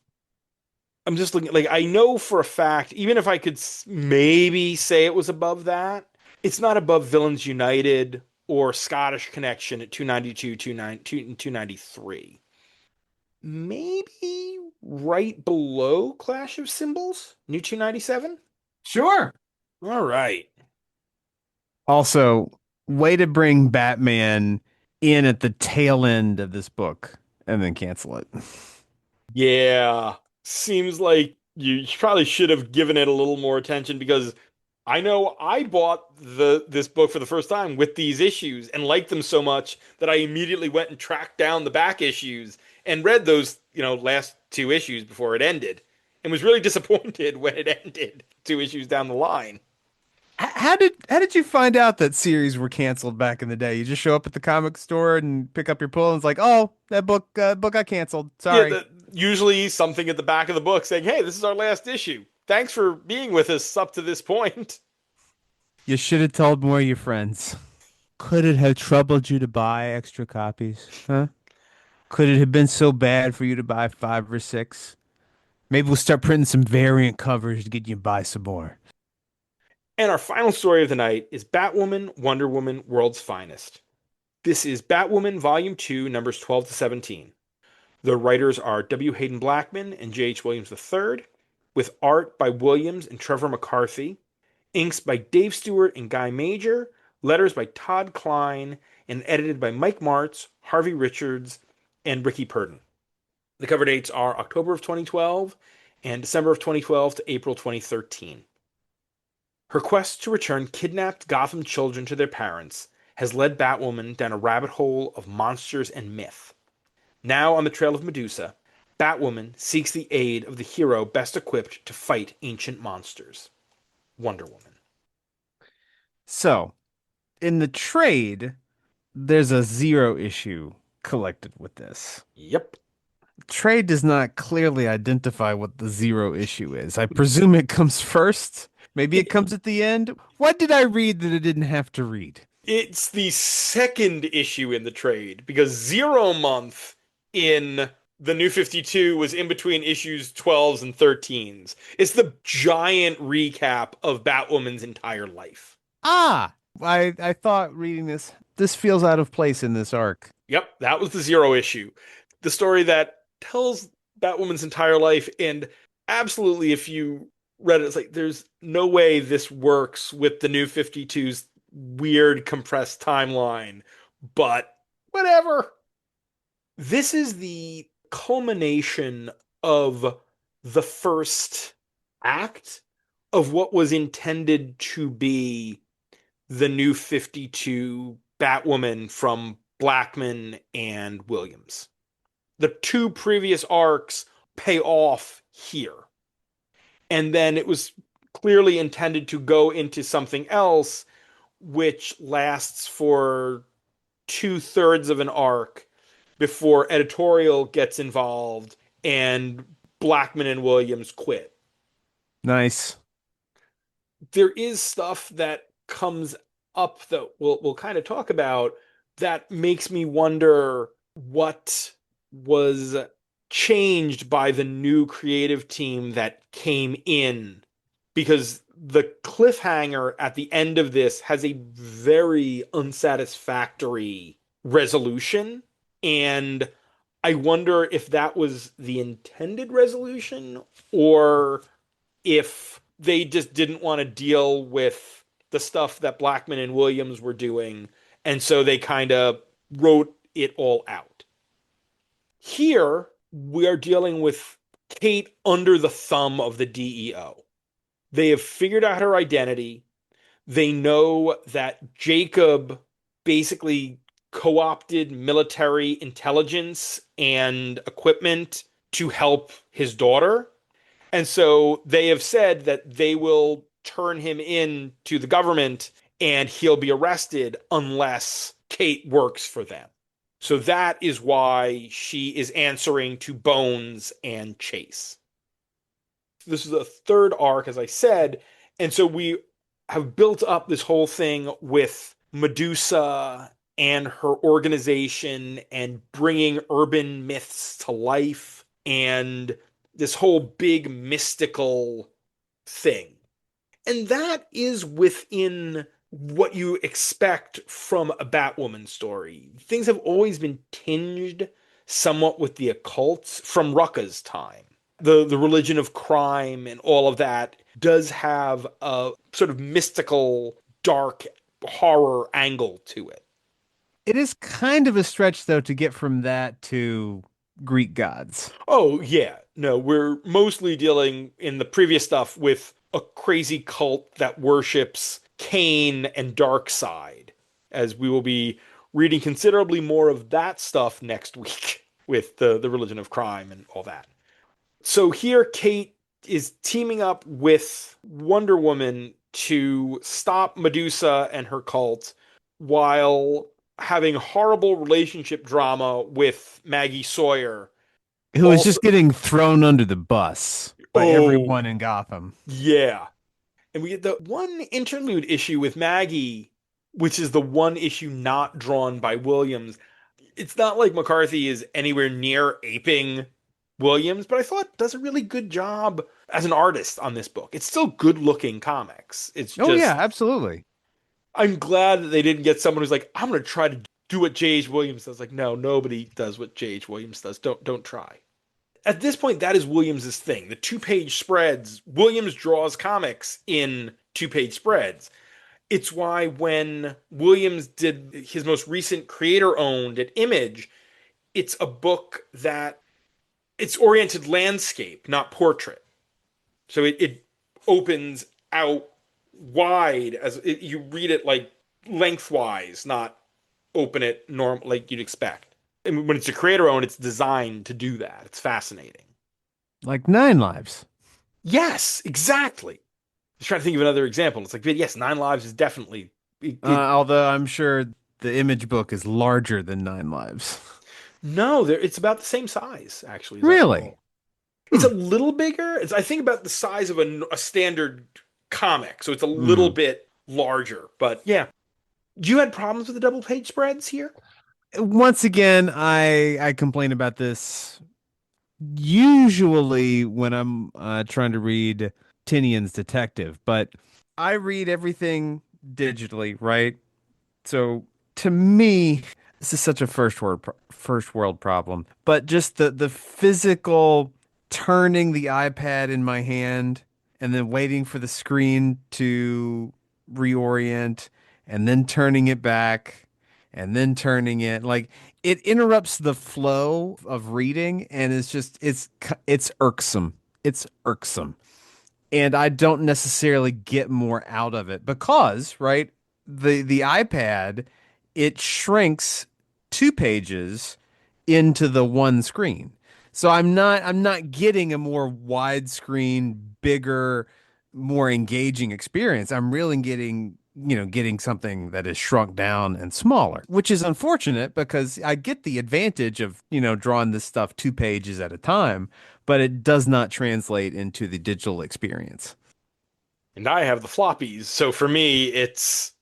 I'm just looking, like, I know for a fact, even if I could maybe say it was above that, it's not above Villains United or Scottish Connection at 292, 293. Maybe right below Clash of Symbols, new 297? Sure. All right. Also, way to bring Batman in at the tail end of this book and then cancel it. Yeah. Seems like you probably should have given it a little more attention, because I know I bought this book for the first time with these issues and liked them so much that I immediately went and tracked down the back issues and read those, last 2 issues before it ended, and was really disappointed when it ended 2 issues down the line. How did you find out that series were canceled back in the day? You just show up at the comic store and pick up your pull, and it's like, oh, that book got canceled. Yeah, Sorry. usually something at the back of the book saying, "Hey, this is our last issue. Thanks for being with us up to this point." You should have told more of your friends. Could it have troubled you to buy extra copies? Huh? Could it have been so bad for you to buy 5 or 6? Maybe we'll start printing some variant covers to get you to buy some more. And our final story of the night is Batwoman, Wonder Woman, World's Finest. This is Batwoman Volume 2, numbers 12 to 17. The writers are W. Hayden Blackman and J.H. Williams III, with art by Williams and Trevor McCarthy, inks by Dave Stewart and Guy Major, letters by Todd Klein, and edited by Mike Martz, Harvey Richards, and Ricky Purden. The cover dates are October of 2012 and December of 2012 to April 2013. Her quest to return kidnapped Gotham children to their parents has led Batwoman down a rabbit hole of monsters and myth. Now on the trail of Medusa, Batwoman seeks the aid of the hero best equipped to fight ancient monsters, Wonder Woman. So, in the trade, there's a 0 issue collected with this. Yep. Trade does not clearly identify what the 0 issue is. I presume it comes first. Maybe it comes at the end. What did I read that it didn't have to read? It's the second issue in the trade because Zero Month in the New 52 was in between issues 12s and 13s. It's the giant recap of Batwoman's entire life. I thought reading this feels out of place in this arc. Yep, that was the 0 issue. The story that tells Batwoman's entire life, and absolutely if you read it, it's like there's no way this works with the New 52's weird compressed timeline, but whatever. This is the culmination of the first act of what was intended to be the New 52 Batwoman from Blackman and Williams. The 2 previous arcs pay off here. And then it was clearly intended to go into something else, which lasts for 2/3 of an arc before editorial gets involved and Blackman and Williams quit. Nice. There is stuff that comes up that we'll kind of talk about that makes me wonder what was changed by the new creative team that came in, because the cliffhanger at the end of this has a very unsatisfactory resolution, and I wonder if that was the intended resolution or if they just didn't want to deal with the stuff that Blackman and Williams were doing, and so they kind of wrote it all out. Here, we are dealing with Kate under the thumb of the DEO. They have figured out her identity. They know that Jacob basically co-opted military intelligence and equipment to help his daughter. And so they have said that they will turn him in to the government and he'll be arrested unless Kate works for them. So that is why she is answering to Bones and Chase. This is the 3rd arc, as I said, and so we have built up this whole thing with Medusa and her organization and bringing urban myths to life and this whole big mystical thing. And that is within what you expect from a Batwoman story. Things have always been tinged somewhat with the occult from Rucka's time. The religion of crime and all of that does have a sort of mystical, dark horror angle to it. It is kind of a stretch, though, to get from that to Greek gods. Oh, yeah. No, we're mostly dealing in the previous stuff with a crazy cult that worships Cain and Darkseid, as we will be reading considerably more of that stuff next week with the religion of crime and all that. So here Kate is teaming up with Wonder Woman to stop Medusa and her cult while having horrible relationship drama with Maggie Sawyer. Who was Also, just getting thrown under the bus by oh, everyone in Gotham. yeah. And we get the one interlude issue with Maggie, which is the one issue not drawn by Williams. It's not like McCarthy is anywhere near aping Williams, but I thought does a really good job as an artist on this book. It's still good looking comics. It's Oh yeah, just, absolutely. I'm glad that they didn't get someone who's like, I'm going to try to do what J.H. Williams does. Like, no, nobody does what J.H. Williams does. Don't try. At this point, that is Williams's thing. The two-page spreads. Williams draws comics in two-page spreads. It's why when Williams did his most recent creator-owned at Image, it's a book that it's oriented landscape, not portrait. So it opens out wide you read it like lengthwise, not open it normal like you'd expect. And when it's a creator owned, it's designed to do that. It's fascinating. Like Nine Lives. Yes, exactly. Just trying to think of another example. It's like, yes, Nine Lives is definitely Although I'm sure the Image book is larger than Nine Lives. no, it's about the same size actually, as I Really? recall. It's a little bigger. It's I think about the size of a standard comic, so it's a little Hmm. bit larger. But yeah, you had problems with the double page spreads here. Once again, I complain about this usually when I'm trying to read Tinian's Detective, but I read everything digitally, right? So to me, this is such a first world problem. But just the physical turning the iPad in my hand and then waiting for the screen to reorient and then turning it back and then turning it like it interrupts the flow of reading and it's irksome. It's irksome. And I don't necessarily get more out of it because, right, the iPad it shrinks two pages into the one screen. So I'm not getting a more widescreen, bigger, more engaging experience. I'm really getting something that is shrunk down and smaller, which is unfortunate because I get the advantage of, drawing this stuff two pages at a time, but it does not translate into the digital experience. And I have the floppies, so for me, it's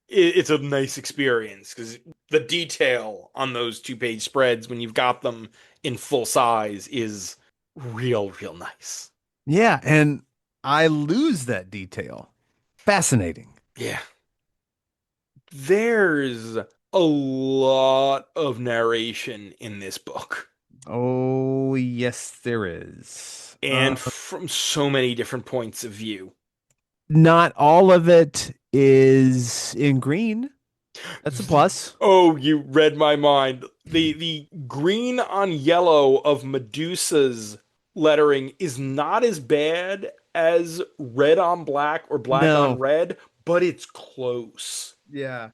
a nice experience because the detail on those two-page spreads when you've got them in full size is real nice. Yeah, and I lose that detail. Fascinating. Yeah. There's a lot of narration in this book, Oh, yes, there is. and from so many different points of view. Not all of it is in green. That's a plus. Oh, you read my mind. The green on yellow of Medusa's lettering is not as bad as red on black or black on No. red, but it's close. Yeah.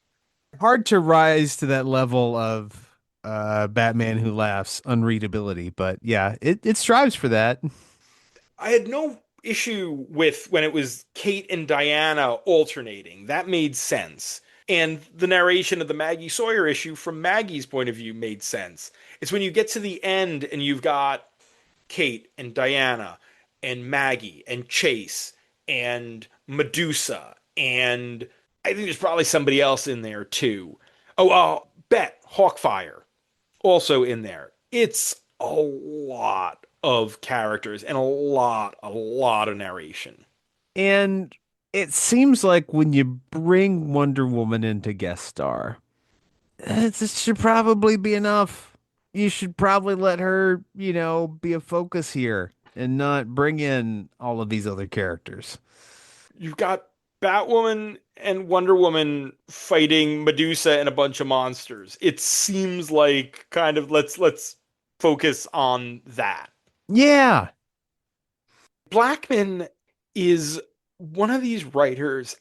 Hard to rise to that level of Batman Who Laughs unreadability, but yeah, it strives for that. I had no issue with when it was Kate and Diana alternating. That made sense. And the narration of the Maggie Sawyer issue from Maggie's point of view made sense. It's when you get to the end and you've got Kate and Diana and Maggie and Chase and Medusa and I think there's probably somebody else in there too. Oh, Bet Hawkfire also in there. It's a lot of characters and a lot of narration. And it seems like when you bring Wonder Woman into guest star, it should probably be enough. You should probably let her, be a focus here and not bring in all of these other characters. You've got Batwoman and Wonder Woman fighting Medusa and a bunch of monsters. It seems like kind of let's focus on that. Yeah. Blackman is one of these writers.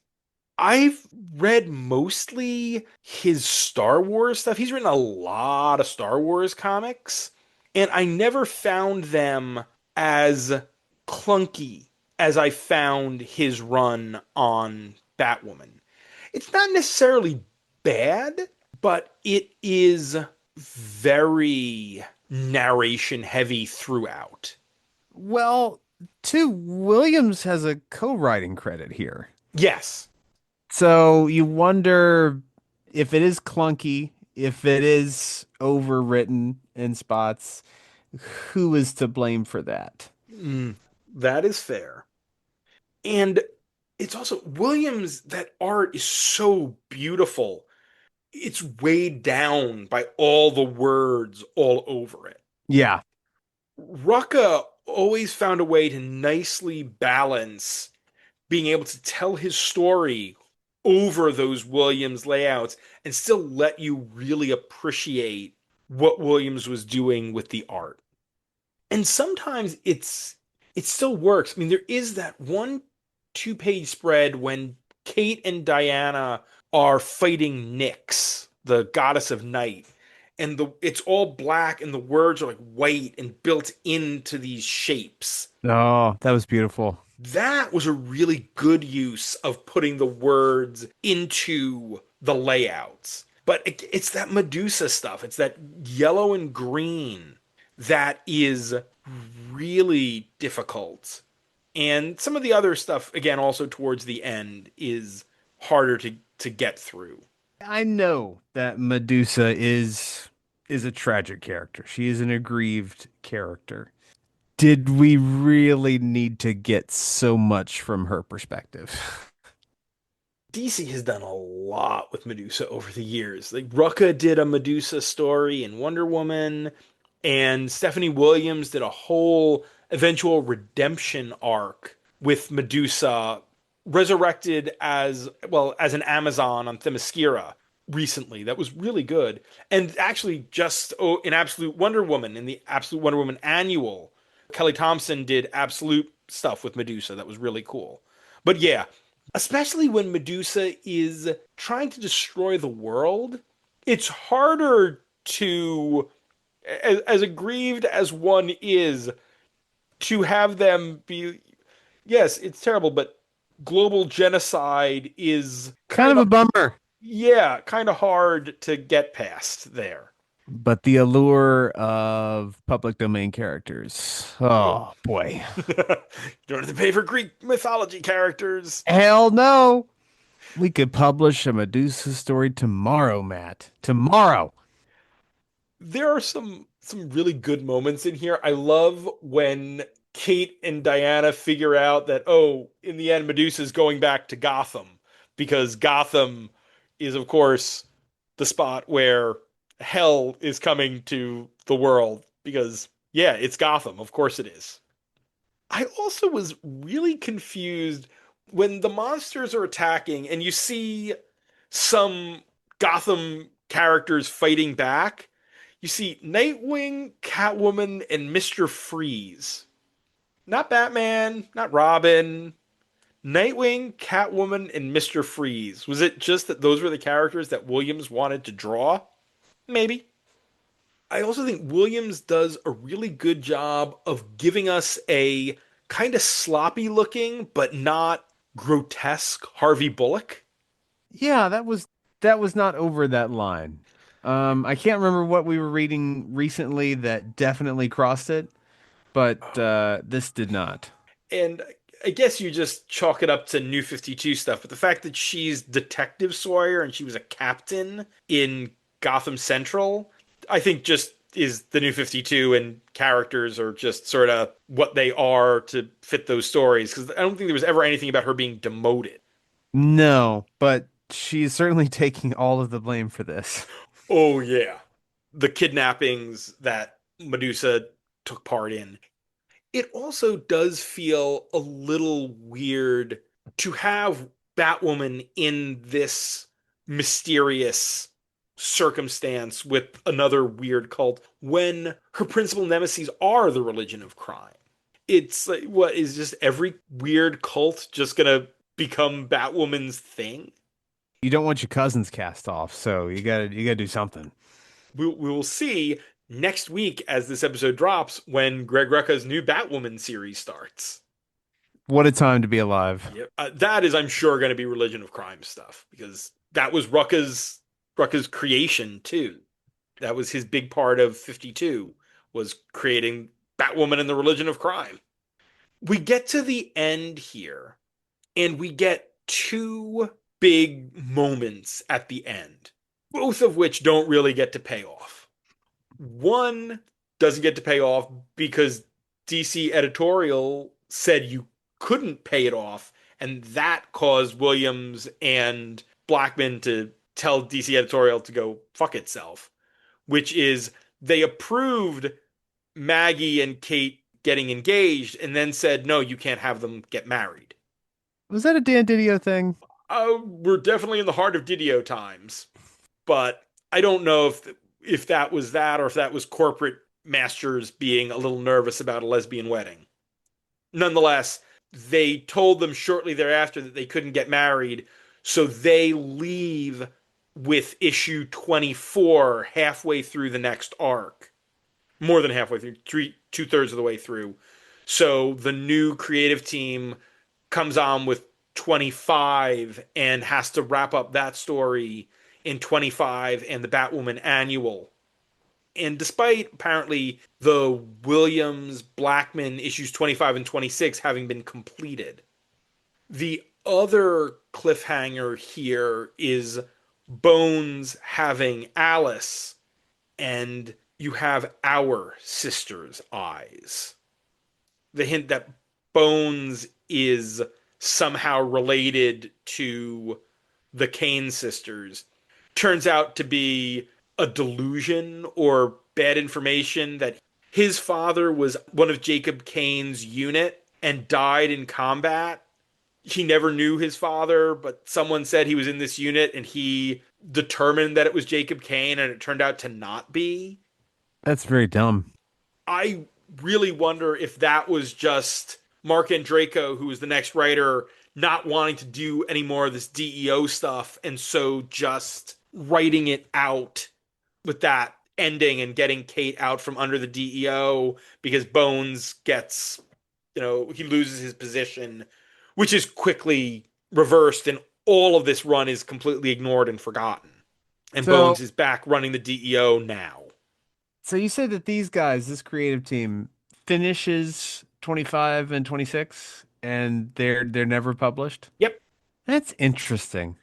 I've read mostly his Star Wars stuff. He's written a lot of Star Wars comics, and I never found them as clunky as I found his run on Batwoman. It's not necessarily bad, but it is very narration heavy throughout. Well, too, Williams has a co-writing credit here. Yes. So you wonder if it is clunky, if it is overwritten in spots, who is to blame for that? Mm, that is fair. And it's also Williams, that art is so beautiful. It's weighed down by all the words all over it. Yeah. Rucka always found a way to nicely balance being able to tell his story over those Williams layouts and still let you really appreciate what Williams was doing with the art. And sometimes it still works. I mean, there is that one two-page spread when Kate and Diana are fighting Nyx, the goddess of night, and the it's all black and the words are like white and built into these shapes. Oh, that was beautiful. That was a really good use of putting the words into the layouts. But it's that Medusa stuff. It's that yellow and green that is really difficult. And some of the other stuff, again, also towards the end, is harder to get through. I know that Medusa is a tragic character. She is an aggrieved character. Did we really need to get so much from her perspective? DC has done a lot with Medusa over the years. Like Rucka did a Medusa story in Wonder Woman, and Stephanie Williams did a whole eventual redemption arc with Medusa resurrected as well as an Amazon on Themyscira recently. That was really good. And actually just in Absolute Wonder Woman, in the Absolute Wonder Woman annual, Kelly Thompson did Absolute stuff with Medusa that was really cool. But yeah, especially when Medusa is trying to destroy the world, it's harder to, as aggrieved as one is, to have them be, yes, it's terrible, but global genocide is Kind of a bummer. yeah, kind of hard to get past there. But the allure of public domain characters. Oh. Oh boy. Don't have to pay for Greek mythology characters. Hell no. We could publish a Medusa story tomorrow, Matt. Tomorrow. There are some really good moments in here. I love when Kate and Diana figure out that, oh, in the end, Medusa's going back to Gotham because Gotham is, of course, the spot where hell is coming to the world because, yeah, it's Gotham. Of course it is. I also was really confused when the monsters are attacking and you see some Gotham characters fighting back. You see Nightwing, Catwoman, and Mr. Freeze. Not Batman, not Robin. Nightwing, Catwoman, and Mr. Freeze. Was it just that those were the characters that Williams wanted to draw? Maybe. I also think Williams does a really good job of giving us a kind of sloppy looking, but not grotesque Harvey Bullock. Yeah, that was not over that line. I can't remember what we were reading recently that definitely crossed it, but this did not. And I guess you just chalk it up to New 52 stuff, but the fact that she's Detective Sawyer and she was a captain in Gotham Central, I think just is the New 52 and characters are just sort of what they are to fit those stories. Because I don't think there was ever anything about her being demoted. No, but she's certainly taking all of the blame for this. Oh, yeah. The kidnappings that Medusa took part in. It also does feel a little weird to have Batwoman in this mysterious circumstance with another weird cult when her principal nemesis are the religion of crime. It's like, what is just every weird cult just gonna become Batwoman's thing? You don't want your cousins cast off, so you gotta do something. We will see next week as this episode drops when Greg Rucka's new Batwoman series starts. What a time to be alive. Yep. That is, I'm sure, going to be Religion of Crime stuff because that was Rucka's creation too. That was his big part of 52 was creating Batwoman and the Religion of Crime. We get to the end here and we get two big moments at the end, both of which don't really get to pay off. One doesn't get to pay off because DC editorial said you couldn't pay it off, and that caused Williams and Blackman to tell DC editorial to go fuck itself, which is they approved Maggie and Kate getting engaged and then said, no, you can't have them get married. Was that a Dan Didio thing? We're definitely in the heart of Didio times, but I don't know if that was that or if that was corporate masters being a little nervous about a lesbian wedding. Nonetheless, they told them shortly thereafter that they couldn't get married, so they leave with issue 24 halfway through the next arc. More than halfway through, two-thirds of the way through. So the new creative team comes on with 25 and has to wrap up that story in 25 and the Batwoman annual. And despite apparently the Williams Blackman issues 25 and 26 having been completed, the other cliffhanger here is Bones having Alice, and you have our sister's eyes. The hint that Bones is somehow related to the Kane sisters turns out to be a delusion or bad information that his father was one of Jacob Kane's unit and died in combat. He never knew his father, but someone said he was in this unit and he determined that it was Jacob Kane and it turned out to not be. That's very dumb. I really wonder if that was just Mark Andreyko, who was the next writer, not wanting to do any more of this DEO stuff and so just writing it out with that ending and getting Kate out from under the DEO because Bones gets, he loses his position, which is quickly reversed and all of this run is completely ignored and forgotten. And Bones is back running the DEO now. So you said that these guys, this creative team, finishes 25 and 26 and they're never published? Yep. That's interesting.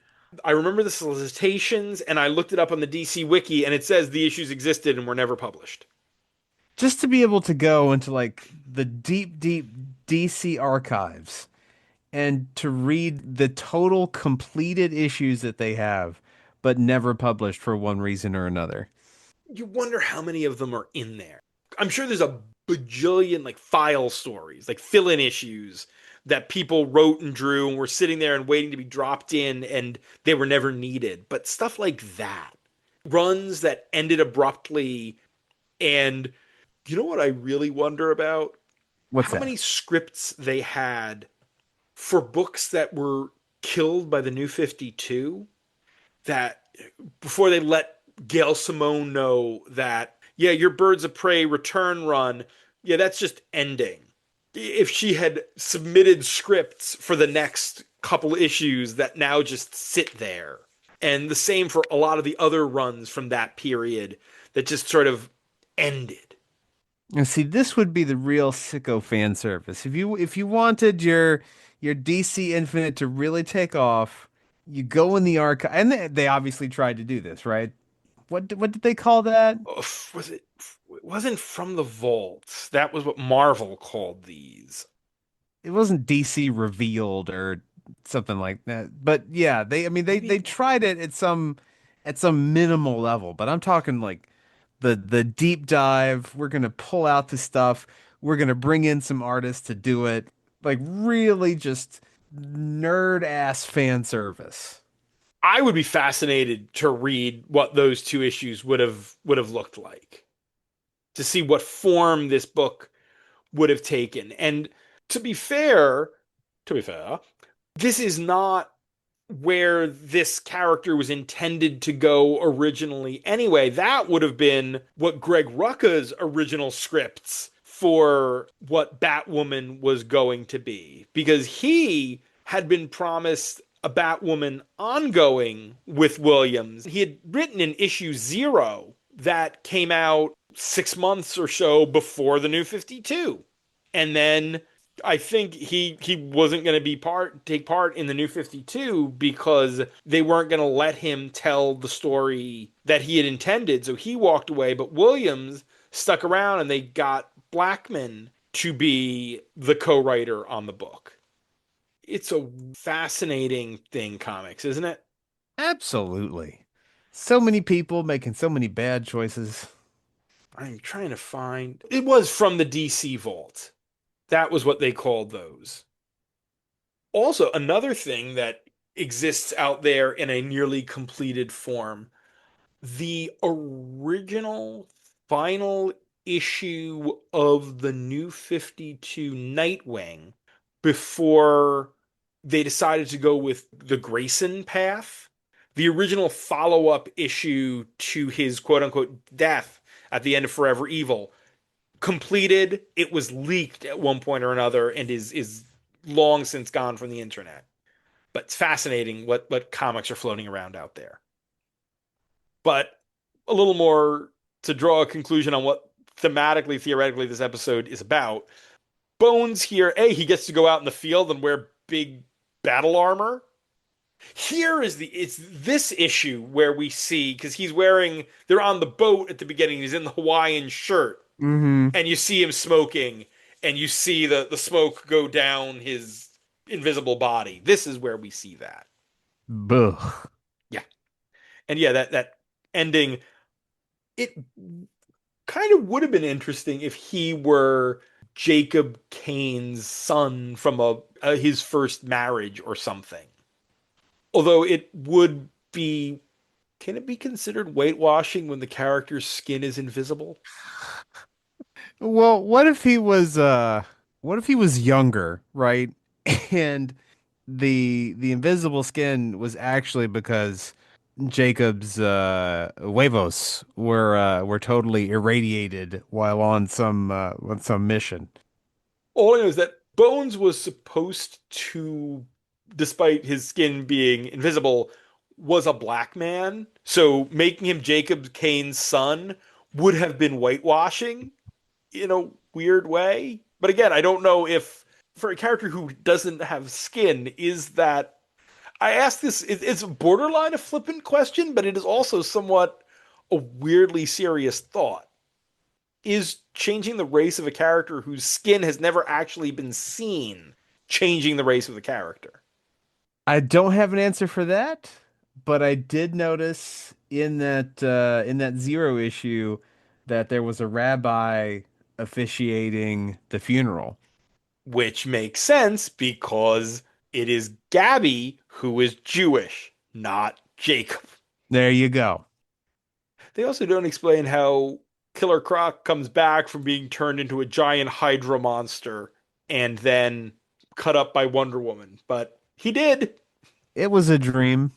I remember the solicitations and I looked it up on the DC Wiki and it says the issues existed and were never published. Just to be able to go into like the deep, deep DC archives and to read the total completed issues that they have, but never published for one reason or another. You wonder how many of them are in there. I'm sure there's a bajillion like file stories, like fill-in issues that people wrote and drew and were sitting there and waiting to be dropped in and they were never needed. But stuff like that, runs that ended abruptly. And you know what I really wonder about? How many scripts they had for books that were killed by the New 52 that before they let Gail Simone know that, yeah, your Birds of Prey return run, yeah, that's just ending. If she had submitted scripts for the next couple issues that now just sit there. And the same for a lot of the other runs from that period that just sort of ended. And see, this would be the real sicko fan service. If you wanted your DC Infinite to really take off, you go in the archive, and they obviously tried to do this, right? What did they call that? It wasn't From the Vault. That was what Marvel called these. It wasn't DC Revealed or something like that. But yeah, they tried it at some minimal level. But I'm talking like the deep dive. We're gonna pull out the stuff. We're gonna bring in some artists to do it. Like really just nerd ass fan service. I would be fascinated to read what those two issues would have looked like, to see what form this book would have taken. And to be fair, this is not where this character was intended to go originally anyway. That would have been what Greg Rucka's original scripts for what Batwoman was going to be because he had been promised a Batwoman ongoing with Williams. He had written in issue 0 that came out 6 months or so before the New 52. And then I think he wasn't going to take part in the New 52 because they weren't going to let him tell the story that he had intended. So he walked away, but Williams stuck around and they got Blackman to be the co-writer on the book. It's a fascinating thing, comics, isn't it? Absolutely. So many people making so many bad choices. I'm trying to find. It was from the DC Vault. That was what they called those. Also, another thing that exists out there in a nearly completed form, the original final issue of the New 52 Nightwing before they decided to go with the Grayson path. The original follow up issue to his quote unquote death at the end of Forever Evil completed. It was leaked at one point or another and is long since gone from the internet. But it's fascinating what comics are floating around out there. But a little more to draw a conclusion on what thematically, theoretically, this episode is about. Bones here, he gets to go out in the field and wear big battle armor. Here is it's this issue where we see, because they're on the boat at the beginning, he's in the Hawaiian shirt, Mm-hmm. and you see him smoking, and you see the smoke go down his invisible body. This is where we see that. Buh. Yeah. And yeah, that ending, it kind of would have been interesting if he were Jacob Kane's son from his first marriage or something. Although it would be, can it be considered whitewashing when the character's skin is invisible? Well, what if he was younger, right? And the invisible skin was actually because Jacob's huevos were totally irradiated while on some mission. All I know is that Bones was supposed to, despite his skin being invisible, was a black man. So making him Jacob Kane's son would have been whitewashing in a weird way. But again, I don't know if for a character who doesn't have skin, is that I ask this, it's borderline a flippant question, but it is also somewhat a weirdly serious thought. Is changing the race of a character whose skin has never actually been seen changing the race of the character? I don't have an answer for that, but I did notice in that 0 issue that there was a rabbi officiating the funeral. Which makes sense because it is Gabby who is Jewish, not Jacob. There you go. They also don't explain how Killer Croc comes back from being turned into a giant Hydra monster and then cut up by Wonder Woman. But he did. It was a dream.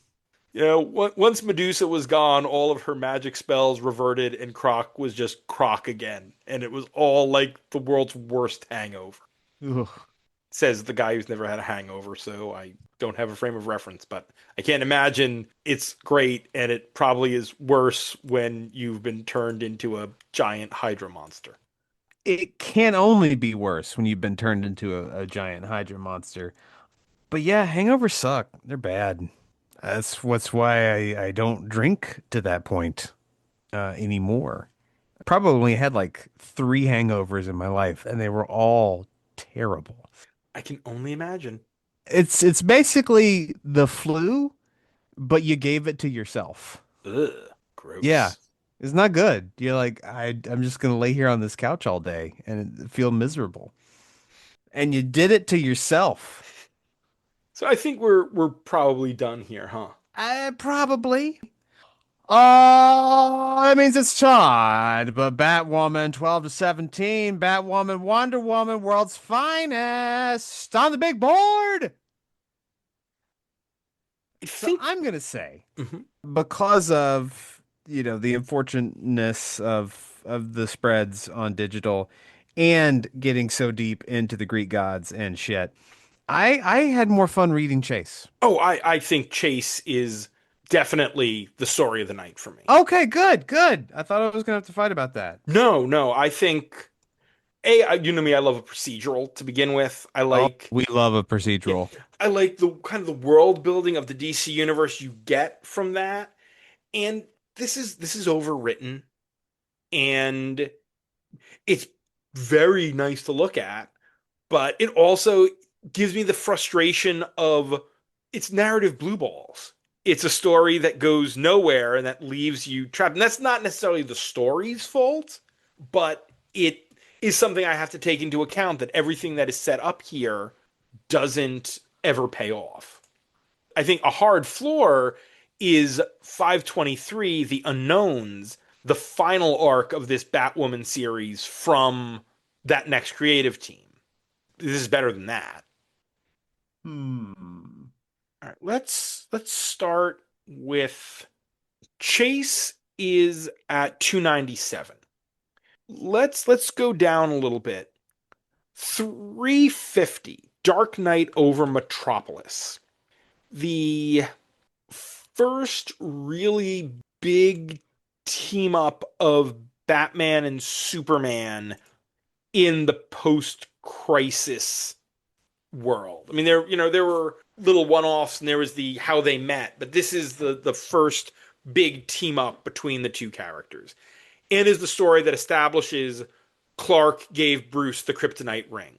Once Medusa was gone, all of her magic spells reverted and Croc was just Croc again. And it was all like the world's worst hangover. Ugh. Says the guy who's never had a hangover, so I don't have a frame of reference, but I can't imagine it's great, and it probably is worse when you've been turned into a giant Hydra monster. It can only be worse when you've been turned into a giant Hydra monster. But yeah, hangovers suck. They're bad. That's what's why I don't drink to that point anymore. I probably only had like 3 hangovers in my life, and they were all terrible. I can only imagine. It's basically the flu, but you gave it to yourself. Ugh, Yeah, gross. it's not good. You're like, I'm just gonna lay here on this couch all day and feel miserable. And you did it to yourself. So I think we're probably done here, huh? Probably. Oh, that means it's time. But Batwoman 12 to 17, Batwoman, Wonder Woman, world's finest on the big board. I So think. I'm gonna say, Mhm. because of the unfortunateness of the spreads on digital, and getting so deep into the Greek gods and shit. I had more fun reading Chase. Oh, I think Chase is definitely the story of the night for me. Okay, good, good. I thought I was gonna have to fight about that. No, I think you know me, I love a procedural to begin with. Oh, we love a procedural. I like the kind of the world building of the DC universe you get from that. And this is overwritten and it's very nice to look at, but it also gives me the frustration of it's narrative blue balls. It's a story that goes nowhere and that leaves you trapped. And that's not necessarily the story's fault, but it is something I have to take into account that everything that is set up here doesn't ever pay off. I think a hard floor is 523, The Unknowns, the final arc of this Batwoman series from that next creative team. This is better than that. All right, let's start with Chase is at 297. Let's go down a little bit. 350, Dark Knight over Metropolis. The first really big team up of Batman and Superman in the post-crisis world. I mean, there were little one-offs and there was the how they met, but this is the first big team up between the two characters. And is the story that establishes Clark gave Bruce the kryptonite ring.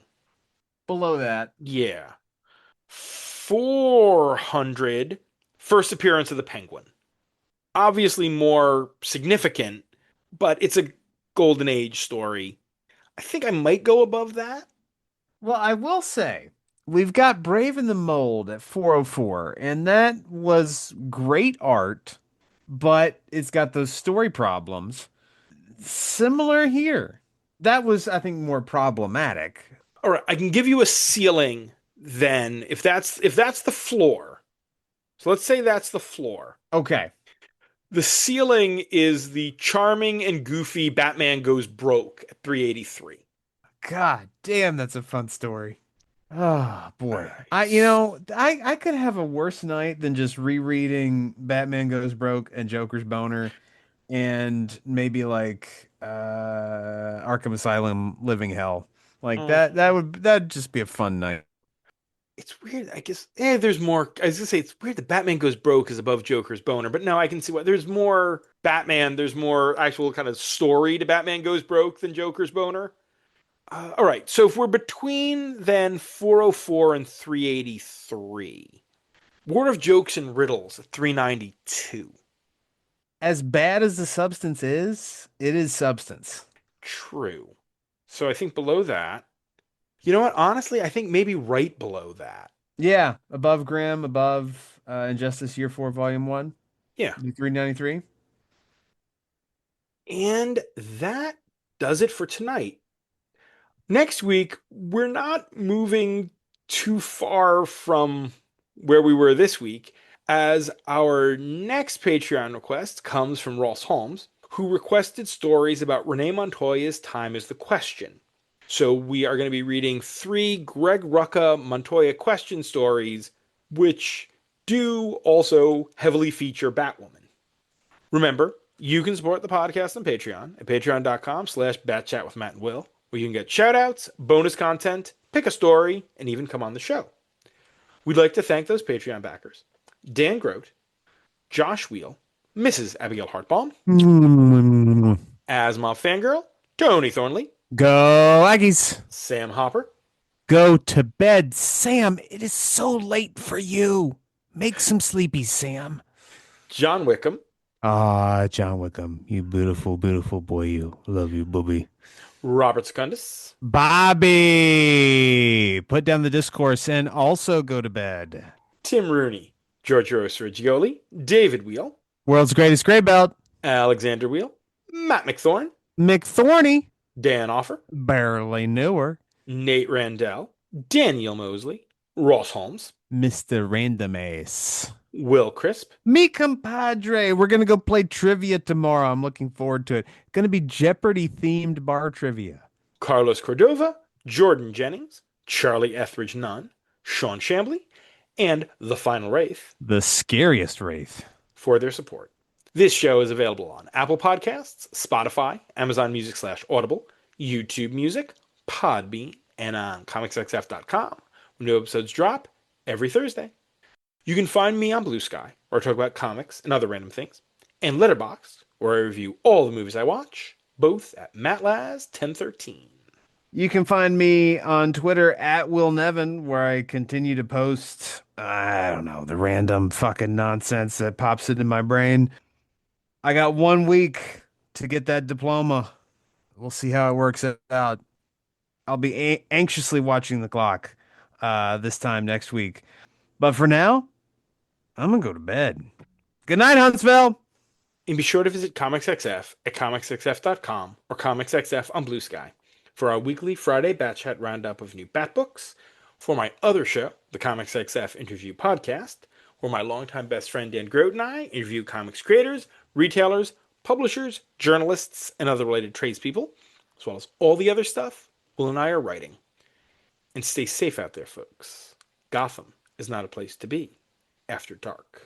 Below that. Yeah. 400, first appearance of the Penguin. Obviously more significant, but it's a golden age story. I think I might go above that. Well, I will say we've got Brave in the Mold at 404, and that was great art, but it's got those story problems. Similar here. That was, I think, more problematic. All right, I can give you a ceiling then if that's the floor. So let's say that's the floor. Okay. The ceiling is the charming and goofy Batman Goes Broke at 383. God damn, that's a fun story. Oh boy. Right. I could have a worse night than just rereading Batman Goes Broke and Joker's Boner and maybe like Arkham Asylum Living Hell. Like that'd just be a fun night. It's weird. I guess there's more. I was gonna say it's weird that Batman Goes Broke is above Joker's Boner, but no, I can see why. There's more Batman. There's more actual kind of story to Batman Goes Broke than Joker's Boner. All right, so if we're between then 404 and 383, War of Jokes and Riddles at 392. As bad as the substance is, it is substance. True. So I think below that, you know what? Honestly, I think maybe right below that. Yeah, above Grimm, above Injustice Year 4, Volume 1. Yeah. 393. And that does it for tonight. Next week, we're not moving too far from where we were this week, as our next Patreon request comes from Ross Holmes, who requested stories about Renee Montoya's Time is the Question. So we are going to be reading 3 Greg Rucka Montoya question stories, which do also heavily feature Batwoman. Remember, you can support the podcast on Patreon at patreon.com/batchatwithmattandwill, where you can get shoutouts, bonus content, pick a story, and even come on the show. We'd like to thank those Patreon backers: Dan Grote, Josh Wheel, Mrs. Abigail Hartbaum, Asma Fangirl, Tony Thornley, Go Aggies. Sam Hopper, Go to bed, Sam. It is so late for you. Make some sleepies, Sam. John Wickham, John Wickham, you beautiful, beautiful boy. You love you, booby. Robert Secundus, Bobby, put down the discourse and also go to bed. Tim Rooney, Giorgio Sergioli, David Wheel, World's greatest gray belt, Alexander Wheel, Matt McThorne, McThorny, Dan Offer, barely newer, Nate Randell, Daniel Mosley, Ross Holmes, Mr. Random Ace, Will Crisp, me compadre. We're gonna go play trivia tomorrow. I'm looking forward to it. Gonna be Jeopardy themed bar trivia. Carlos Cordova, Jordan Jennings, Charlie Etheridge Nunn, Sean Shambly, and The Final Wraith The scariest wraith. for their support. This show is available on Apple Podcasts, Spotify, Amazon Music/Audible, YouTube Music, Podbean, and on comicsxf.com, where new episodes drop every Thursday. You can find me on Blue Sky, where I talk about comics and other random things, and Letterboxd, where I review all the movies I watch, both at MattLaz1013. You can find me on Twitter at Will Nevin, where I continue to post, I don't know, the random fucking nonsense that pops into my brain. I got 1 week to get that diploma. We'll see how it works out. I'll be anxiously watching the clock this time next week. But for now, I'm going to go to bed. Good night, Huntsville. And be sure to visit ComicsXF at comicsxf.com or ComicsXF on Blue Sky for our weekly Friday Bat Chat roundup of new Bat books, for my other show, the ComicsXF Interview Podcast, where my longtime best friend Dan Grote and I interview comics creators, retailers, publishers, journalists, and other related tradespeople, as well as all the other stuff Will and I are writing. And stay safe out there, folks. Gotham is not a place to be after dark.